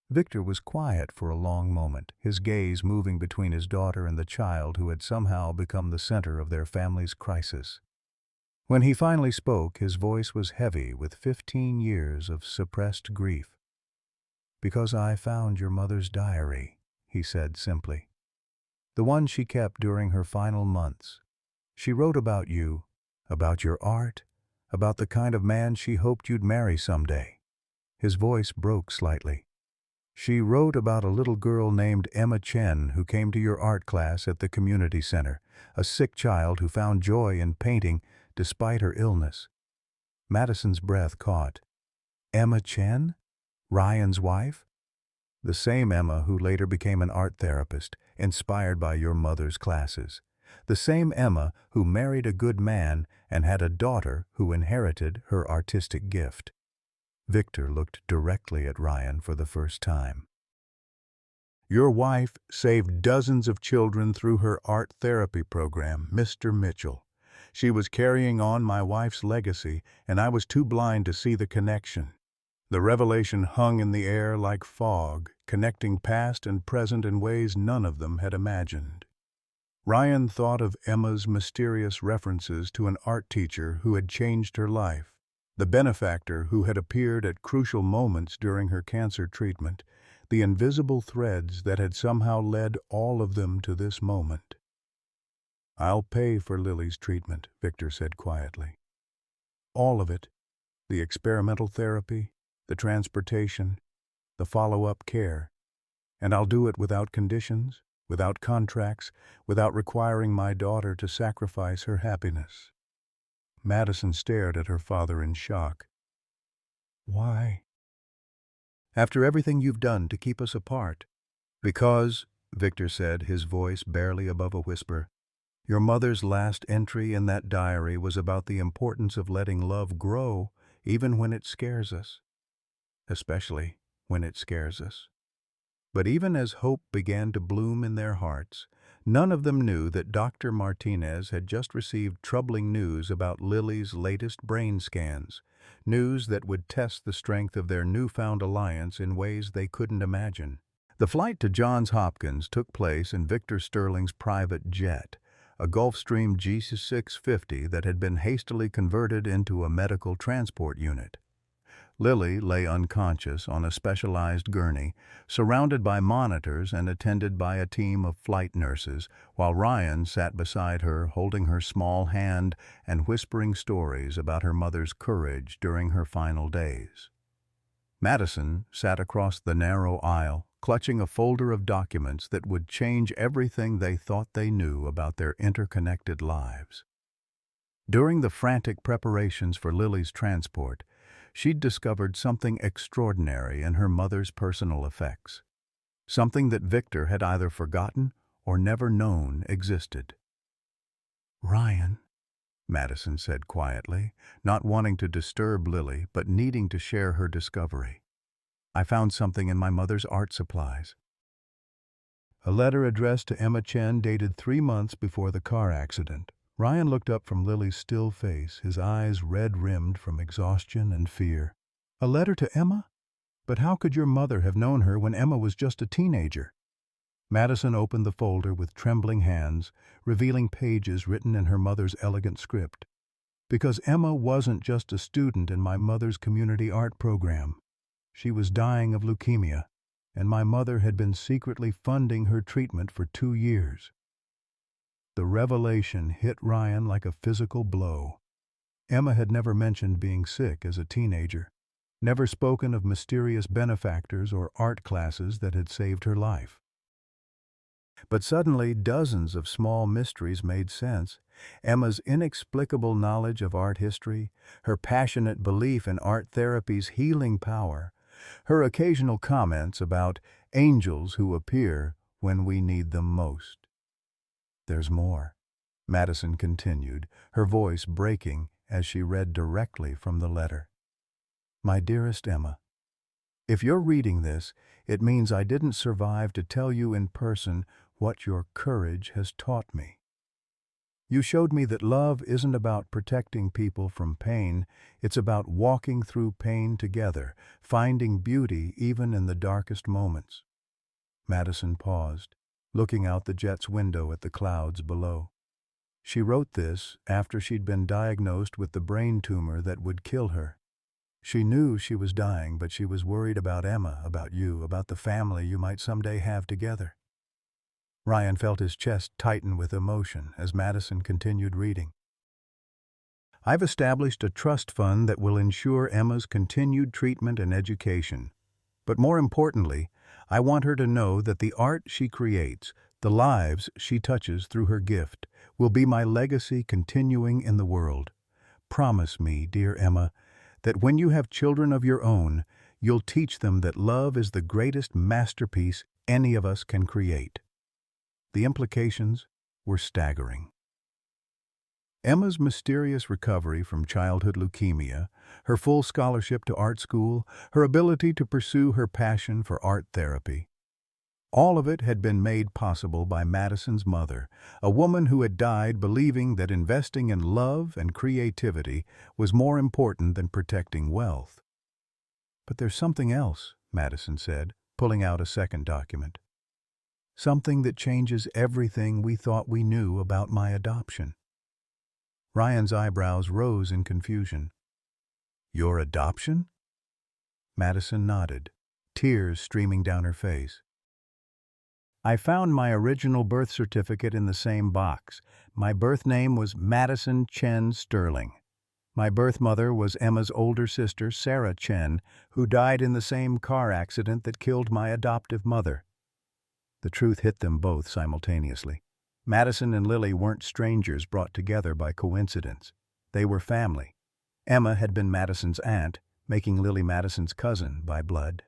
Victor was quiet for a long moment, his gaze moving between his daughter and the child who had somehow become the center of their family's crisis. When he finally spoke, his voice was heavy with 15 years of suppressed grief. "Because I found your mother's diary," he said simply. "The one she kept during her final months. She wrote about you, about your art, about the kind of man she hoped you'd marry someday." His voice broke slightly. "She wrote about a little girl named Emma Chen who came to your art class at the community center, a sick child who found joy in painting despite her illness." Madison's breath caught. "Emma Chen? Ryan's wife?" "The same Emma who later became an art therapist, inspired by your mother's classes. The same Emma who married a good man and had a daughter who inherited her artistic gift." Victor looked directly at Ryan for the first time. Your wife saved dozens of children through her art therapy program, Mr. Mitchell. She was carrying on my wife's legacy, and I was too blind to see the connection. The revelation hung in the air like fog, connecting past and present in ways none of them had imagined. Ryan thought of Emma's mysterious references to an art teacher who had changed her life, the benefactor who had appeared at crucial moments during her cancer treatment, the invisible threads that had somehow led all of them to this moment. I'll pay for Lily's treatment, Victor said quietly. All of it, the experimental therapy, the transportation, the follow-up care, and I'll do it without conditions, without contracts, without requiring my daughter to sacrifice her happiness. Madison stared at her father in shock. Why? After everything you've done to keep us apart. Because, Victor said, his voice barely above a whisper, your mother's last entry in that diary was about the importance of letting love grow even when it scares us. Especially when it scares us. But even as hope began to bloom in their hearts, none of them knew that Dr. Martinez had just received troubling news about Lily's latest brain scans, news that would test the strength of their newfound alliance in ways they couldn't imagine. The flight to Johns Hopkins took place in Victor Sterling's private jet, a Gulfstream G650 that had been hastily converted into a medical transport unit. Lily lay unconscious on a specialized gurney, surrounded by monitors and attended by a team of flight nurses, while Ryan sat beside her holding her small hand and whispering stories about her mother's courage during her final days. Madison sat across the narrow aisle, clutching a folder of documents that would change everything they thought they knew about their interconnected lives. During the frantic preparations for Lily's transport, she'd discovered something extraordinary in her mother's personal effects, something that Victor had either forgotten or never known existed. Ryan, Madison said quietly, not wanting to disturb Lily but needing to share her discovery. I found something in my mother's art supplies. A letter addressed to Emma Chen dated 3 months before the car accident. Ryan looked up from Lily's still face, his eyes red-rimmed from exhaustion and fear. A letter to Emma? But how could your mother have known her when Emma was just a teenager? Madison opened the folder with trembling hands, revealing pages written in her mother's elegant script. Because Emma wasn't just a student in my mother's community art program. She was dying of leukemia, and my mother had been secretly funding her treatment for 2 years. The revelation hit Ryan like a physical blow. Emma had never mentioned being sick as a teenager, never spoken of mysterious benefactors or art classes that had saved her life. But suddenly dozens of small mysteries made sense. Emma's inexplicable knowledge of art history, her passionate belief in art therapy's healing power, her occasional comments about angels who appear when we need them most. There's more, Madison continued, her voice breaking as she read directly from the letter. My dearest Emma, if you're reading this, it means I didn't survive to tell you in person what your courage has taught me. You showed me that love isn't about protecting people from pain, it's about walking through pain together, finding beauty even in the darkest moments. Madison paused, looking out the jet's window at the clouds below. She wrote this after she'd been diagnosed with the brain tumor that would kill her. She knew she was dying, but she was worried about Emma, about you, about the family you might someday have together. Ryan felt his chest tighten with emotion as Madison continued reading. I've established a trust fund that will ensure Emma's continued treatment and education. But more importantly, I want her to know that the art she creates, the lives she touches through her gift, will be my legacy continuing in the world. Promise me, dear Emma, that when you have children of your own, you'll teach them that love is the greatest masterpiece any of us can create. The implications were staggering. Emma's mysterious recovery from childhood leukemia, her full scholarship to art school, her ability to pursue her passion for art therapy. All of it had been made possible by Madison's mother, a woman who had died believing that investing in love and creativity was more important than protecting wealth. "But there's something else," Madison said, pulling out a second document. "Something that changes everything we thought we knew about my adoption." Ryan's eyebrows rose in confusion. "Your adoption?" Madison nodded, tears streaming down her face. "I found my original birth certificate in the same box. My birth name was Madison Chen Sterling. My birth mother was Emma's older sister, Sarah Chen, who died in the same car accident that killed my adoptive mother." The truth hit them both simultaneously. Madison and Lily weren't strangers brought together by coincidence. They were family. Emma had been Madison's aunt, making Lily Madison's cousin by blood.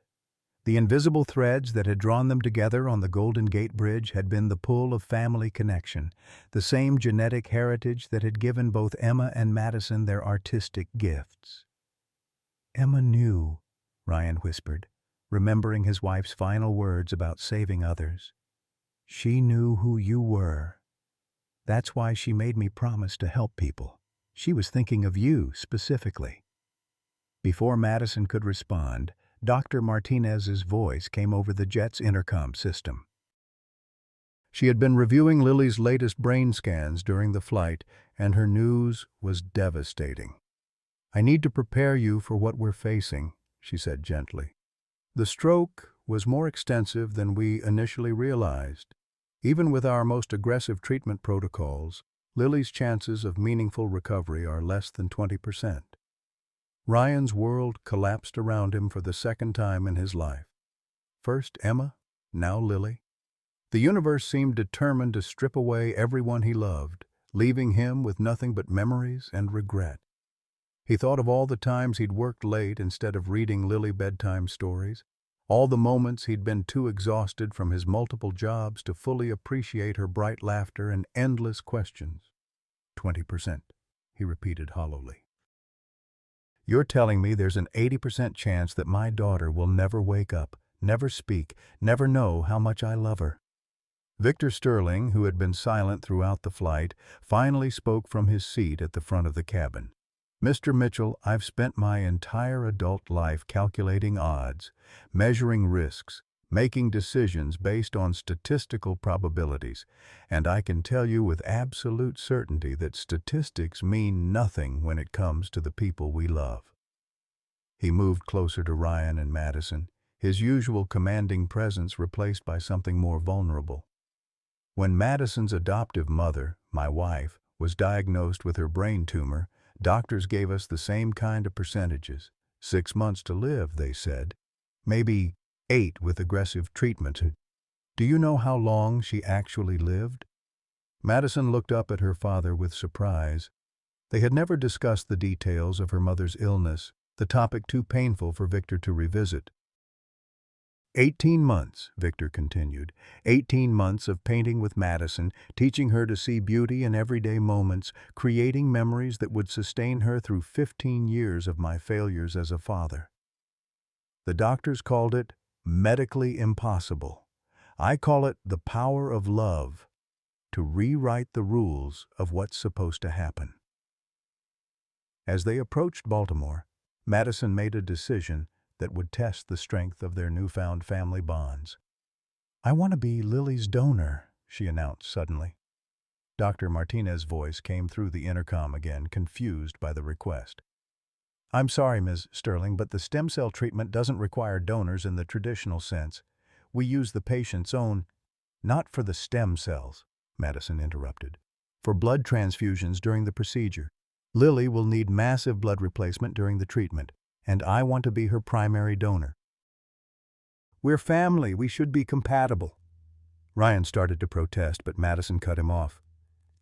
The invisible threads that had drawn them together on the Golden Gate Bridge had been the pull of family connection, the same genetic heritage that had given both Emma and Madison their artistic gifts. "Emma knew," Ryan whispered, remembering his wife's final words about saving others. "She knew who you were. That's why she made me promise to help people. She was thinking of you specifically." Before Madison could respond, Dr. Martinez's voice came over the jet's intercom system. She had been reviewing Lily's latest brain scans during the flight, and her news was devastating. "I need to prepare you for what we're facing," she said gently. "The stroke was more extensive than we initially realized. Even with our most aggressive treatment protocols, Lily's chances of meaningful recovery are less than 20%. Ryan's world collapsed around him for the second time in his life. First Emma, now Lily. The universe seemed determined to strip away everyone he loved, leaving him with nothing but memories and regret. He thought of all the times he'd worked late instead of reading Lily bedtime stories, all the moments he'd been too exhausted from his multiple jobs to fully appreciate her bright laughter and endless questions. 20%, he repeated hollowly. "You're telling me there's an 80% chance that my daughter will never wake up, never speak, never know how much I love her." Victor Sterling, who had been silent throughout the flight, finally spoke from his seat at the front of the cabin. "Mr. Mitchell, I've spent my entire adult life calculating odds, measuring risks, making decisions based on statistical probabilities, and I can tell you with absolute certainty that statistics mean nothing when it comes to the people we love." He moved closer to Ryan and Madison, his usual commanding presence replaced by something more vulnerable. "When Madison's adoptive mother, my wife, was diagnosed with her brain tumor, doctors gave us the same kind of percentages. 6 months to live, they said. Maybe 8 with aggressive treatment. Do you know how long she actually lived?" Madison looked up at her father with surprise. They had never discussed the details of her mother's illness, the topic too painful for Victor to revisit. 18 months, Victor continued. 18 months of painting with Madison, teaching her to see beauty in everyday moments, creating memories that would sustain her through 15 years of my failures as a father. The doctors called it medically impossible. I call it the power of love to rewrite the rules of what's supposed to happen. As they approached Baltimore, Madison made a decision that would test the strength of their newfound family bonds. "I want to be Lily's donor," she announced suddenly. Dr. Martinez's voice came through the intercom again, confused by the request. "I'm sorry, Ms. Sterling, but the stem cell treatment doesn't require donors in the traditional sense. We use the patient's own—" "Not for the stem cells," Madison interrupted. "For blood transfusions during the procedure. Lily will need massive blood replacement during the treatment, and I want to be her primary donor." "We're family. We should be compatible." Ryan started to protest, but Madison cut him off.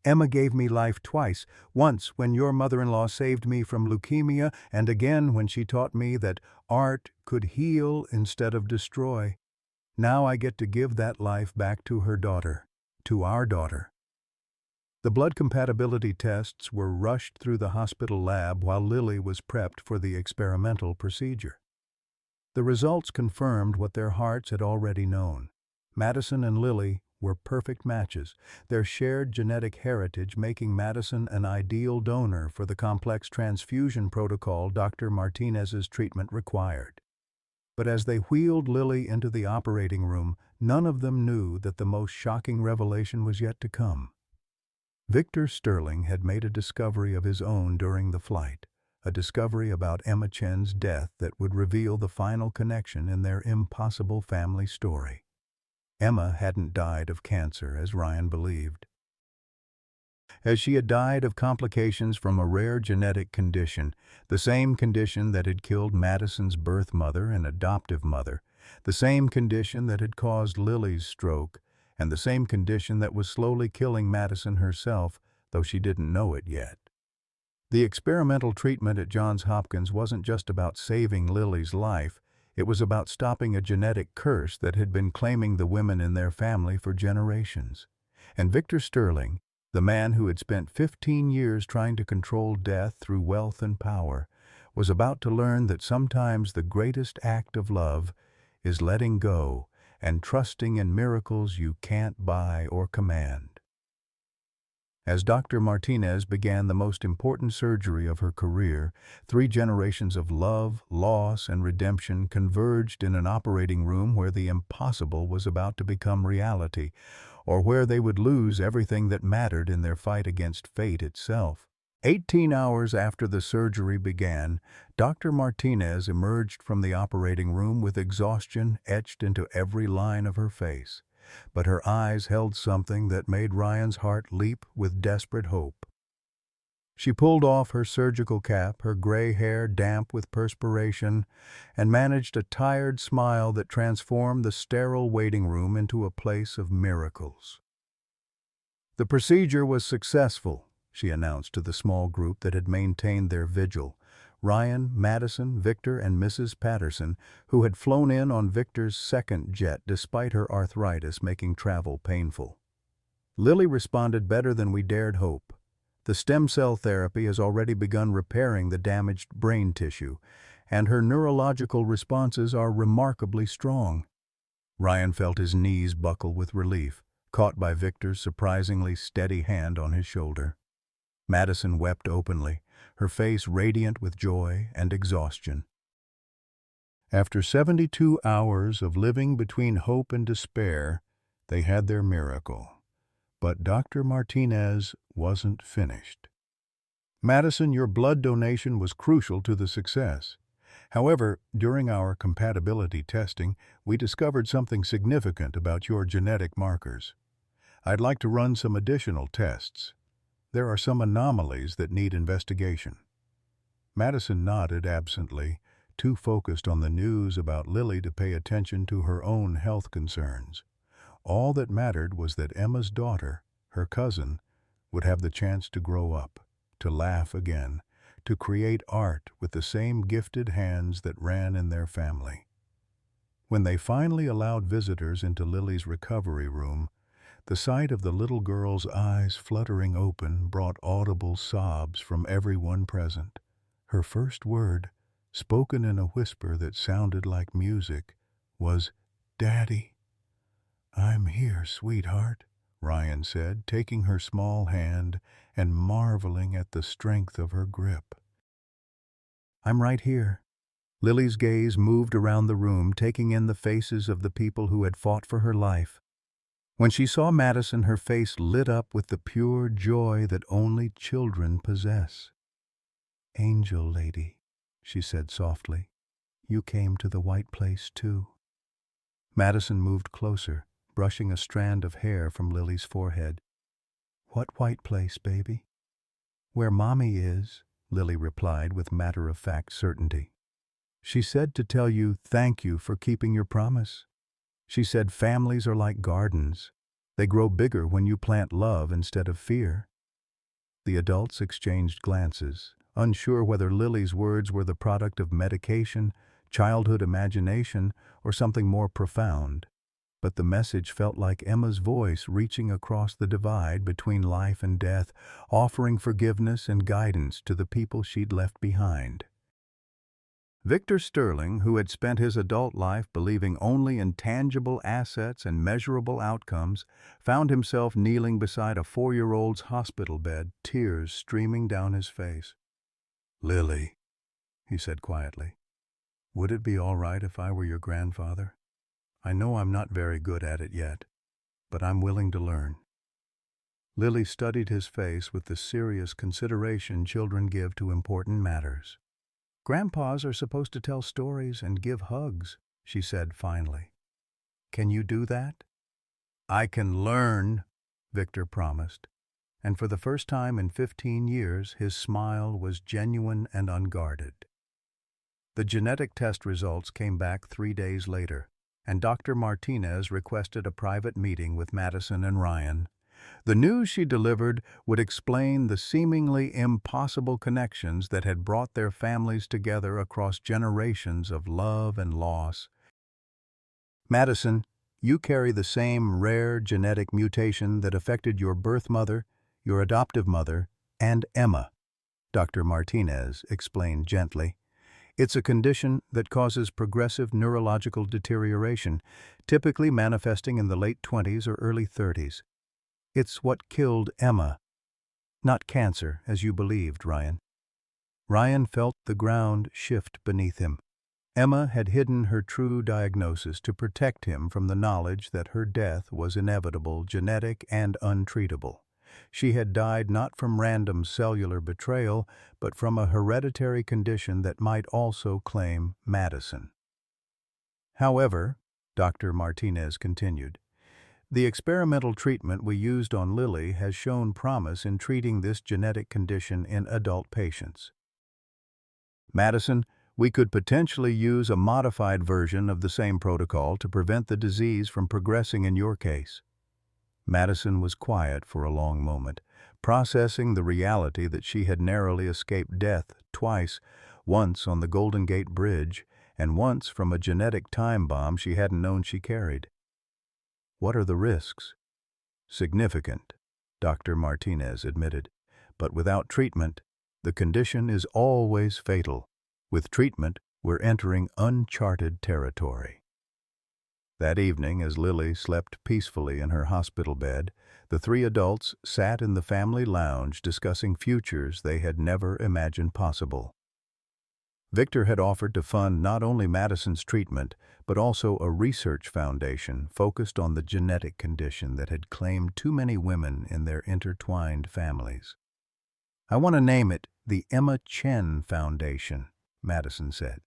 "Emma gave me life twice, once when your mother-in-law saved me from leukemia, and again when she taught me that art could heal instead of destroy. Now I get to give that life back to her daughter, to our daughter." The blood compatibility tests were rushed through the hospital lab while Lily was prepped for the experimental procedure. The results confirmed what their hearts had already known. Madison and Lily were perfect matches, their shared genetic heritage making Madison an ideal donor for the complex transfusion protocol Dr. Martinez's treatment required. But as they wheeled Lily into the operating room, none of them knew that the most shocking revelation was yet to come. Victor Sterling had made a discovery of his own during the flight, a discovery about Emma Chen's death that would reveal the final connection in their impossible family story. Emma hadn't died of cancer, as Ryan believed. As she had died of complications from a rare genetic condition, the same condition that had killed Madison's birth mother and adoptive mother, the same condition that had caused Lily's stroke, and the same condition that was slowly killing Madison herself, though she didn't know it yet. The experimental treatment at Johns Hopkins wasn't just about saving Lily's life, it was about stopping a genetic curse that had been claiming the women in their family for generations. And Victor Sterling, the man who had spent 15 years trying to control death through wealth and power, was about to learn that sometimes the greatest act of love is letting go and trusting in miracles you can't buy or command. As Dr. Martinez began the most important surgery of her career, 3 generations of love, loss, and redemption converged in an operating room where the impossible was about to become reality, or where they would lose everything that mattered in their fight against fate itself. 18 hours after the surgery began, Dr. Martinez emerged from the operating room with exhaustion etched into every line of her face. But her eyes held something that made Ryan's heart leap with desperate hope. She pulled off her surgical cap, her gray hair damp with perspiration, and managed a tired smile that transformed the sterile waiting room into a place of miracles. "The procedure was successful," she announced to the small group that had maintained their vigil. Ryan, Madison, Victor, and Mrs. Patterson, who had flown in on Victor's second jet despite her arthritis making travel painful. "Lily responded better than we dared hope. The stem cell therapy has already begun repairing the damaged brain tissue, and her neurological responses are remarkably strong." Ryan felt his knees buckle with relief, caught by Victor's surprisingly steady hand on his shoulder. Madison wept openly, her face radiant with joy and exhaustion. After 72 hours of living between hope and despair, they had their miracle. But Dr. Martinez wasn't finished. "Madison, your blood donation was crucial to the success. However, during our compatibility testing, we discovered something significant about your genetic markers. I'd like to run some additional tests. There are some anomalies that need investigation." Madison nodded absently, too focused on the news about Lily to pay attention to her own health concerns. All that mattered was that Emma's daughter, her cousin, would have the chance to grow up, to laugh again, to create art with the same gifted hands that ran in their family. When they finally allowed visitors into Lily's recovery room, the sight of the little girl's eyes fluttering open brought audible sobs from everyone present. Her first word, spoken in a whisper that sounded like music, was, "Daddy." "I'm here, sweetheart," Ryan said, taking her small hand and marveling at the strength of her grip. "I'm right here." Lily's gaze moved around the room, taking in the faces of the people who had fought for her life. When she saw Madison, her face lit up with the pure joy that only children possess. "Angel lady," she said softly, "you came to the White Place too." Madison moved closer, brushing a strand of hair from Lily's forehead. "What White Place, baby?" "Where Mommy is," Lily replied with matter-of-fact certainty. "She said to tell you thank you for keeping your promise. She said families are like gardens. They grow bigger when you plant love instead of fear." The adults exchanged glances, unsure whether Lily's words were the product of medication, childhood imagination, or something more profound. but the message felt like Emma's voice reaching across the divide between life and death, offering forgiveness and guidance to the people she'd left behind. Victor Sterling, who had spent his adult life believing only in tangible assets and measurable outcomes, found himself kneeling beside a 4-year-old's hospital bed, tears streaming down his face. "Lily," he said quietly, "would it be all right if I were your grandfather? I know I'm not very good at it yet, but I'm willing to learn." Lily studied his face with the serious consideration children give to important matters. "Grandpas are supposed to tell stories and give hugs," she said finally. "Can you do that?" "I can learn," Victor promised, and for the first time in 15 years his smile was genuine and unguarded. The genetic test results came back 3 days later, and Dr. Martinez requested a private meeting with Madison and Ryan. The news she delivered would explain the seemingly impossible connections that had brought their families together across generations of love and loss. "Madison, you carry the same rare genetic mutation that affected your birth mother, your adoptive mother, and Emma," Dr. Martinez explained gently. "It's a condition that causes progressive neurological deterioration, typically manifesting in the late 20s or early 30s. It's what killed Emma. Not cancer, as you believed, Ryan." Ryan felt the ground shift beneath him. Emma had hidden her true diagnosis to protect him from the knowledge that her death was inevitable, genetic, and untreatable. She had died not from random cellular betrayal, but from a hereditary condition that might also claim Madison. "However," Dr. Martinez continued, "the experimental treatment we used on Lily has shown promise in treating this genetic condition in adult patients. Madison, we could potentially use a modified version of the same protocol to prevent the disease from progressing in your case." Madison was quiet for a long moment, processing the reality that she had narrowly escaped death twice, once on the Golden Gate Bridge, and once from a genetic time bomb she hadn't known she carried. "What are the risks?" "Significant," Dr. Martinez admitted. "But without treatment, the condition is always fatal. With treatment, we're entering uncharted territory." That evening, as Lily slept peacefully in her hospital bed, the 3 adults sat in the family lounge discussing futures they had never imagined possible. Victor had offered to fund not only Madison's treatment, but also a research foundation focused on the genetic condition that had claimed too many women in their intertwined families. "I want to name it the Emma Chen Foundation," Madison said.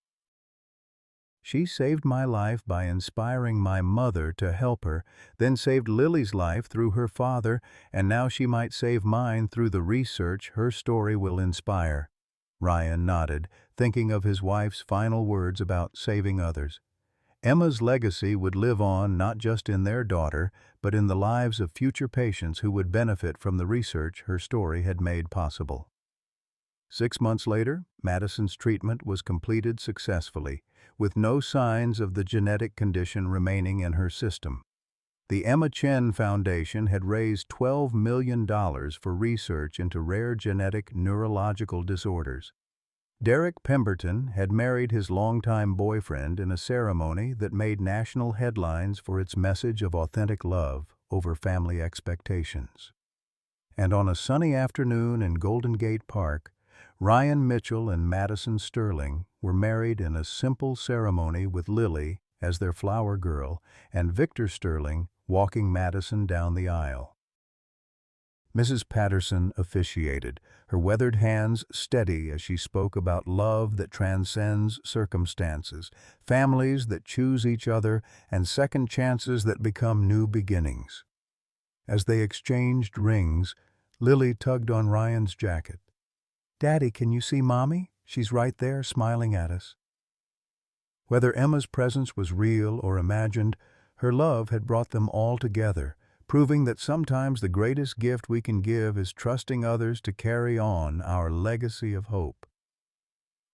"She saved my life by inspiring my mother to help her, then saved Lily's life through her father, and now she might save mine through the research her story will inspire." Ryan nodded, thinking of his wife's final words about saving others. Emma's legacy would live on not just in their daughter, but in the lives of future patients who would benefit from the research her story had made possible. 6 months later, Madison's treatment was completed successfully, with no signs of the genetic condition remaining in her system. The Emma Chen Foundation had raised $12 million for research into rare genetic neurological disorders. Derek Pemberton had married his longtime boyfriend in a ceremony that made national headlines for its message of authentic love over family expectations. And on a sunny afternoon in Golden Gate Park, Ryan Mitchell and Madison Sterling were married in a simple ceremony with Lily as their flower girl and Victor Sterling walking Madison down the aisle. Mrs. Patterson officiated, her weathered hands steady as she spoke about love that transcends circumstances, families that choose each other, and second chances that become new beginnings. As they exchanged rings, Lily tugged on Ryan's jacket. "Daddy, can you see Mommy? She's right there, smiling at us." Whether Emma's presence was real or imagined, her love had brought them all together, proving that sometimes the greatest gift we can give is trusting others to carry on our legacy of hope.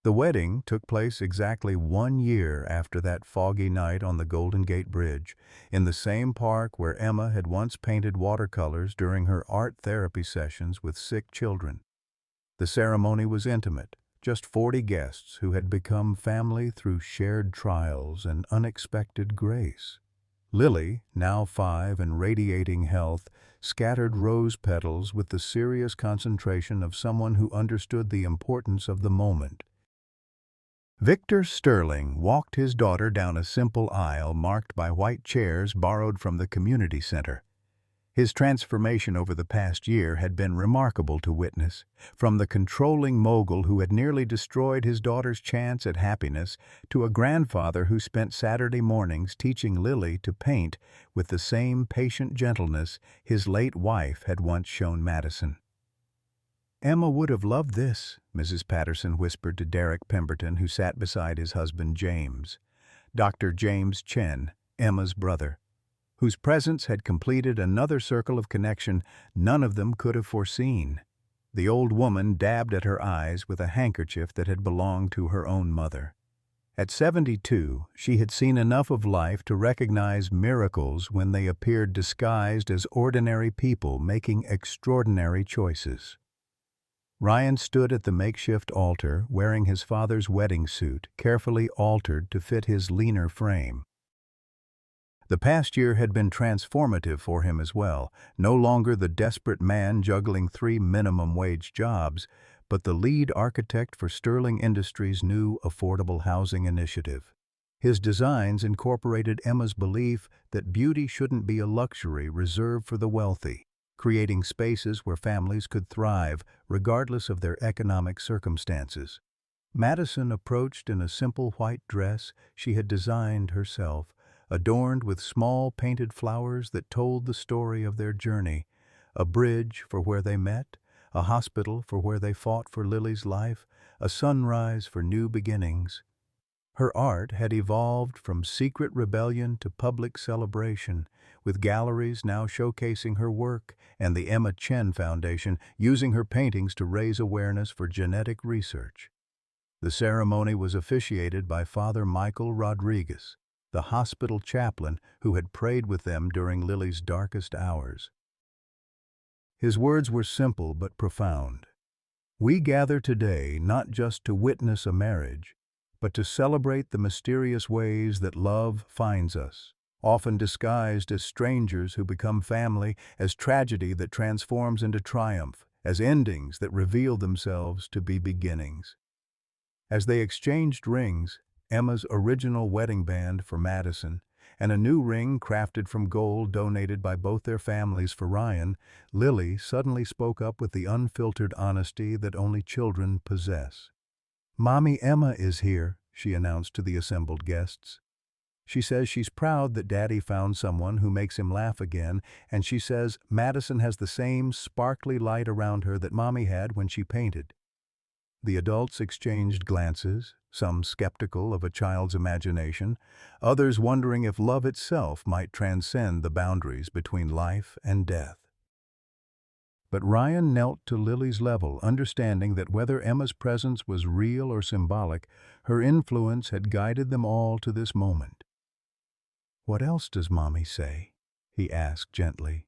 The wedding took place exactly 1 year after that foggy night on the Golden Gate Bridge, in the same park where Emma had once painted watercolors during her art therapy sessions with sick children. The ceremony was intimate, just 40 guests who had become family through shared trials and unexpected grace. Lily, now 5 and radiating health, scattered rose petals with the serious concentration of someone who understood the importance of the moment. Victor Sterling walked his daughter down a simple aisle marked by white chairs borrowed from the community center. His transformation over the past year had been remarkable to witness, from the controlling mogul who had nearly destroyed his daughter's chance at happiness to a grandfather who spent Saturday mornings teaching Lily to paint with the same patient gentleness his late wife had once shown Madison. "Emma would have loved this," Mrs. Patterson whispered to Derek Pemberton, who sat beside his husband James. Dr. James Chen, Emma's brother, whose presence had completed another circle of connection none of them could have foreseen. The old woman dabbed at her eyes with a handkerchief that had belonged to her own mother. At 72, she had seen enough of life to recognize miracles when they appeared disguised as ordinary people making extraordinary choices. Ryan stood at the makeshift altar wearing his father's wedding suit, carefully altered to fit his leaner frame. The past year had been transformative for him as well, no longer the desperate man juggling 3 minimum-wage jobs, but the lead architect for Sterling Industries' new affordable housing initiative. His designs incorporated Emma's belief that beauty shouldn't be a luxury reserved for the wealthy, creating spaces where families could thrive regardless of their economic circumstances. Madison approached in a simple white dress she had designed herself, adorned with small painted flowers that told the story of their journey, a bridge for where they met, a hospital for where they fought for Lily's life, a sunrise for new beginnings. Her art had evolved from secret rebellion to public celebration, with galleries now showcasing her work and the Emma Chen Foundation using her paintings to raise awareness for genetic research. The ceremony was officiated by Father Michael Rodriguez, the hospital chaplain who had prayed with them during Lily's darkest hours. His words were simple but profound. "We gather today not just to witness a marriage, but to celebrate the mysterious ways that love finds us, often disguised as strangers who become family, as tragedy that transforms into triumph, as endings that reveal themselves to be beginnings." As they exchanged rings, Emma's original wedding band for Madison, and a new ring crafted from gold donated by both their families for Ryan, Lily suddenly spoke up with the unfiltered honesty that only children possess. "Mommy Emma is here," she announced to the assembled guests. "She says she's proud that Daddy found someone who makes him laugh again, and she says Madison has the same sparkly light around her that Mommy had when she painted." The adults exchanged glances, some skeptical of a child's imagination, others wondering if love itself might transcend the boundaries between life and death. But Ryan knelt to Lily's level, understanding that whether Emma's presence was real or symbolic, her influence had guided them all to this moment. "What else does Mommy say?" he asked gently.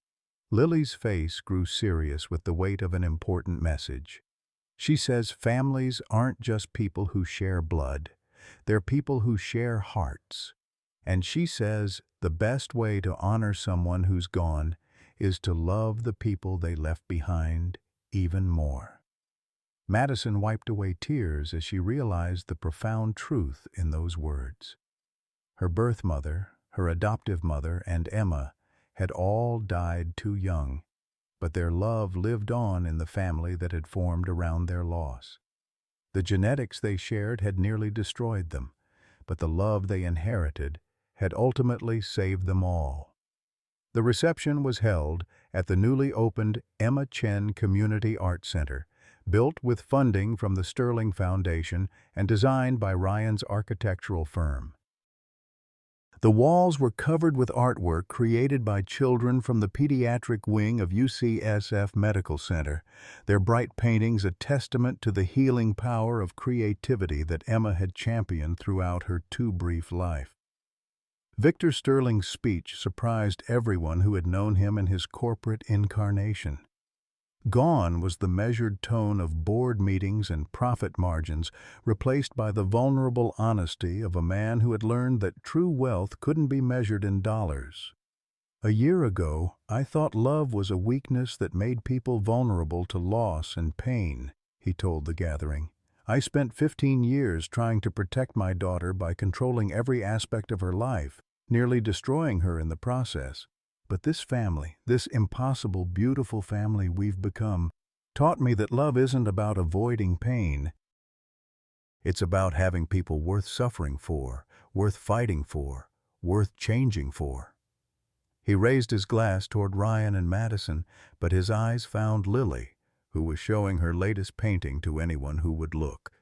Lily's face grew serious with the weight of an important message. "She says families aren't just people who share blood, they're people who share hearts. And she says the best way to honor someone who's gone is to love the people they left behind even more." Madison wiped away tears as she realized the profound truth in those words. Her birth mother, her adoptive mother, and Emma had all died too young, but their love lived on in the family that had formed around their loss. The genetics they shared had nearly destroyed them, but the love they inherited had ultimately saved them all. The reception was held at the newly opened Emma Chen Community Art Center, built with funding from the Sterling Foundation and designed by Ryan's architectural firm. The walls were covered with artwork created by children from the pediatric wing of UCSF Medical Center, their bright paintings a testament to the healing power of creativity that Emma had championed throughout her too brief life. Victor Sterling's speech surprised everyone who had known him in his corporate incarnation. Gone was the measured tone of board meetings and profit margins, replaced by the vulnerable honesty of a man who had learned that true wealth couldn't be measured in dollars. "A year ago, I thought love was a weakness that made people vulnerable to loss and pain," he told the gathering. "I spent 15 years trying to protect my daughter by controlling every aspect of her life, nearly destroying her in the process. But this family, this impossible, beautiful family we've become, taught me that love isn't about avoiding pain. It's about having people worth suffering for, worth fighting for, worth changing for." He raised his glass toward Ryan and Madison, but his eyes found Lily, who was showing her latest painting to anyone who would look.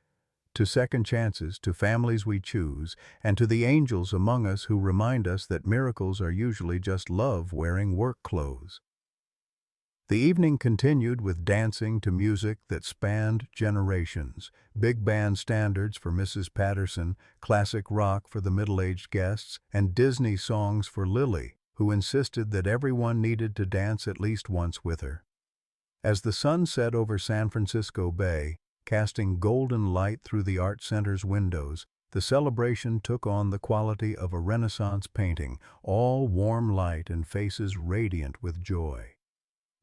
To second chances, to families we choose, and to the angels among us who remind us that miracles are usually just love wearing work clothes. The evening continued with dancing to music that spanned generations, big band standards for Mrs. Patterson, classic rock for the middle-aged guests, and Disney songs for Lily, who insisted that everyone needed to dance at least once with her. As the sun set over San Francisco Bay, casting golden light through the Art Center's windows, the celebration took on the quality of a Renaissance painting, all warm light and faces radiant with joy.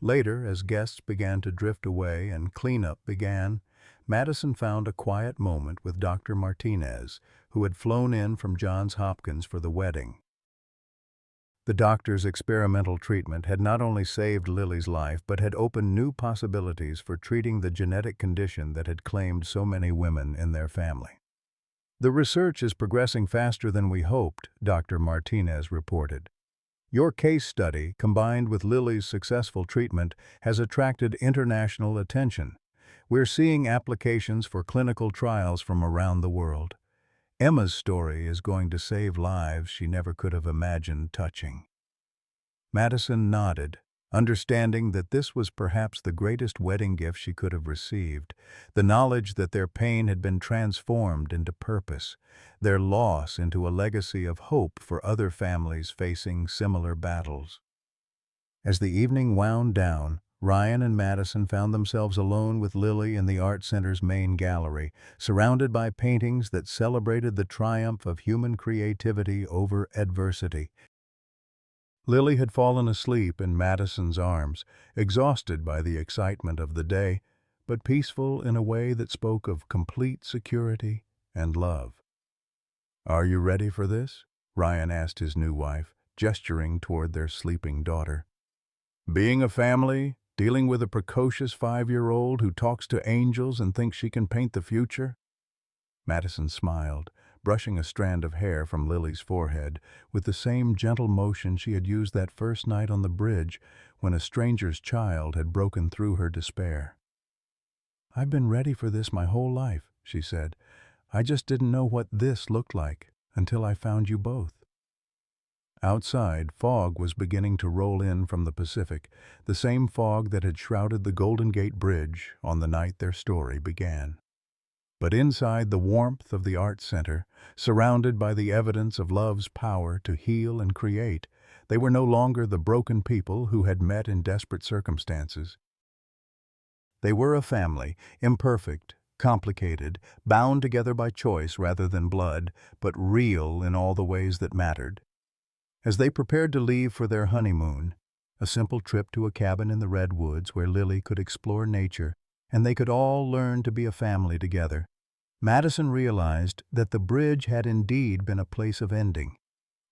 Later, as guests began to drift away and cleanup began, Madison found a quiet moment with Dr. Martinez, who had flown in from Johns Hopkins for the wedding. The doctor's experimental treatment had not only saved Lily's life but had opened new possibilities for treating the genetic condition that had claimed so many women in their family. "The research is progressing faster than we hoped," Dr. Martinez reported. "Your case study, combined with Lily's successful treatment, has attracted international attention. We're seeing applications for clinical trials from around the world. Emma's story is going to save lives she never could have imagined touching." Madison nodded, understanding that this was perhaps the greatest wedding gift she could have received, the knowledge that their pain had been transformed into purpose, their loss into a legacy of hope for other families facing similar battles. As the evening wound down, Ryan and Madison found themselves alone with Lily in the Art Center's main gallery, surrounded by paintings that celebrated the triumph of human creativity over adversity. Lily had fallen asleep in Madison's arms, exhausted by the excitement of the day, but peaceful in a way that spoke of complete security and love. "Are you ready for this?" Ryan asked his new wife, gesturing toward their sleeping daughter. "Being a family, dealing with a precocious 5-year-old who talks to angels and thinks she can paint the future?" Madison smiled, brushing a strand of hair from Lily's forehead with the same gentle motion she had used that first night on the bridge when a stranger's child had broken through her despair. "I've been ready for this my whole life," she said. "I just didn't know what this looked like until I found you both." Outside, fog was beginning to roll in from the Pacific, the same fog that had shrouded the Golden Gate Bridge on the night their story began. But inside the warmth of the Art Center, surrounded by the evidence of love's power to heal and create, they were no longer the broken people who had met in desperate circumstances. They were a family, imperfect, complicated, bound together by choice rather than blood, but real in all the ways that mattered. As they prepared to leave for their honeymoon, a simple trip to a cabin in the redwoods where Lily could explore nature and they could all learn to be a family together, Madison realized that the bridge had indeed been a place of ending,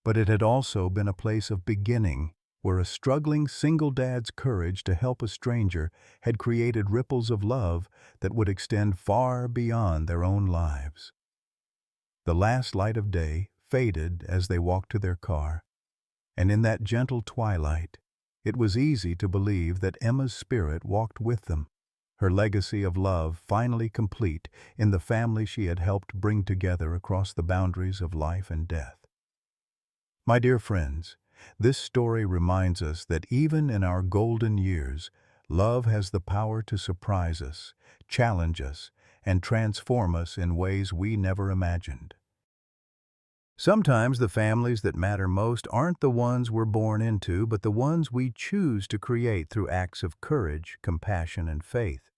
but it had also been a place of beginning, where a struggling single dad's courage to help a stranger had created ripples of love that would extend far beyond their own lives. The last light of day faded as they walked to their car, and in that gentle twilight, it was easy to believe that Emma's spirit walked with them, her legacy of love finally complete in the family she had helped bring together across the boundaries of life and death. My dear friends, this story reminds us that even in our golden years, love has the power to surprise us, challenge us, and transform us in ways we never imagined. Sometimes the families that matter most aren't the ones we're born into, but the ones we choose to create through acts of courage, compassion, and faith.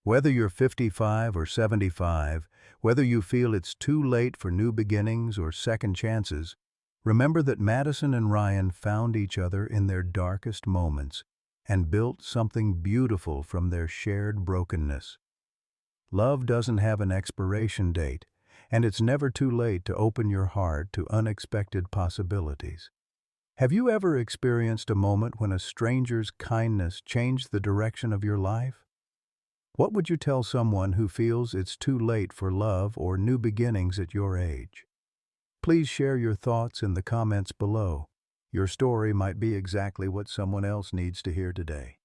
Whether you're 55 or 75, whether you feel it's too late for new beginnings or second chances, remember that Madison and Ryan found each other in their darkest moments and built something beautiful from their shared brokenness. Love doesn't have an expiration date, and it's never too late to open your heart to unexpected possibilities. Have you ever experienced a moment when a stranger's kindness changed the direction of your life? What would you tell someone who feels it's too late for love or new beginnings at your age? Please share your thoughts in the comments below. Your story might be exactly what someone else needs to hear today.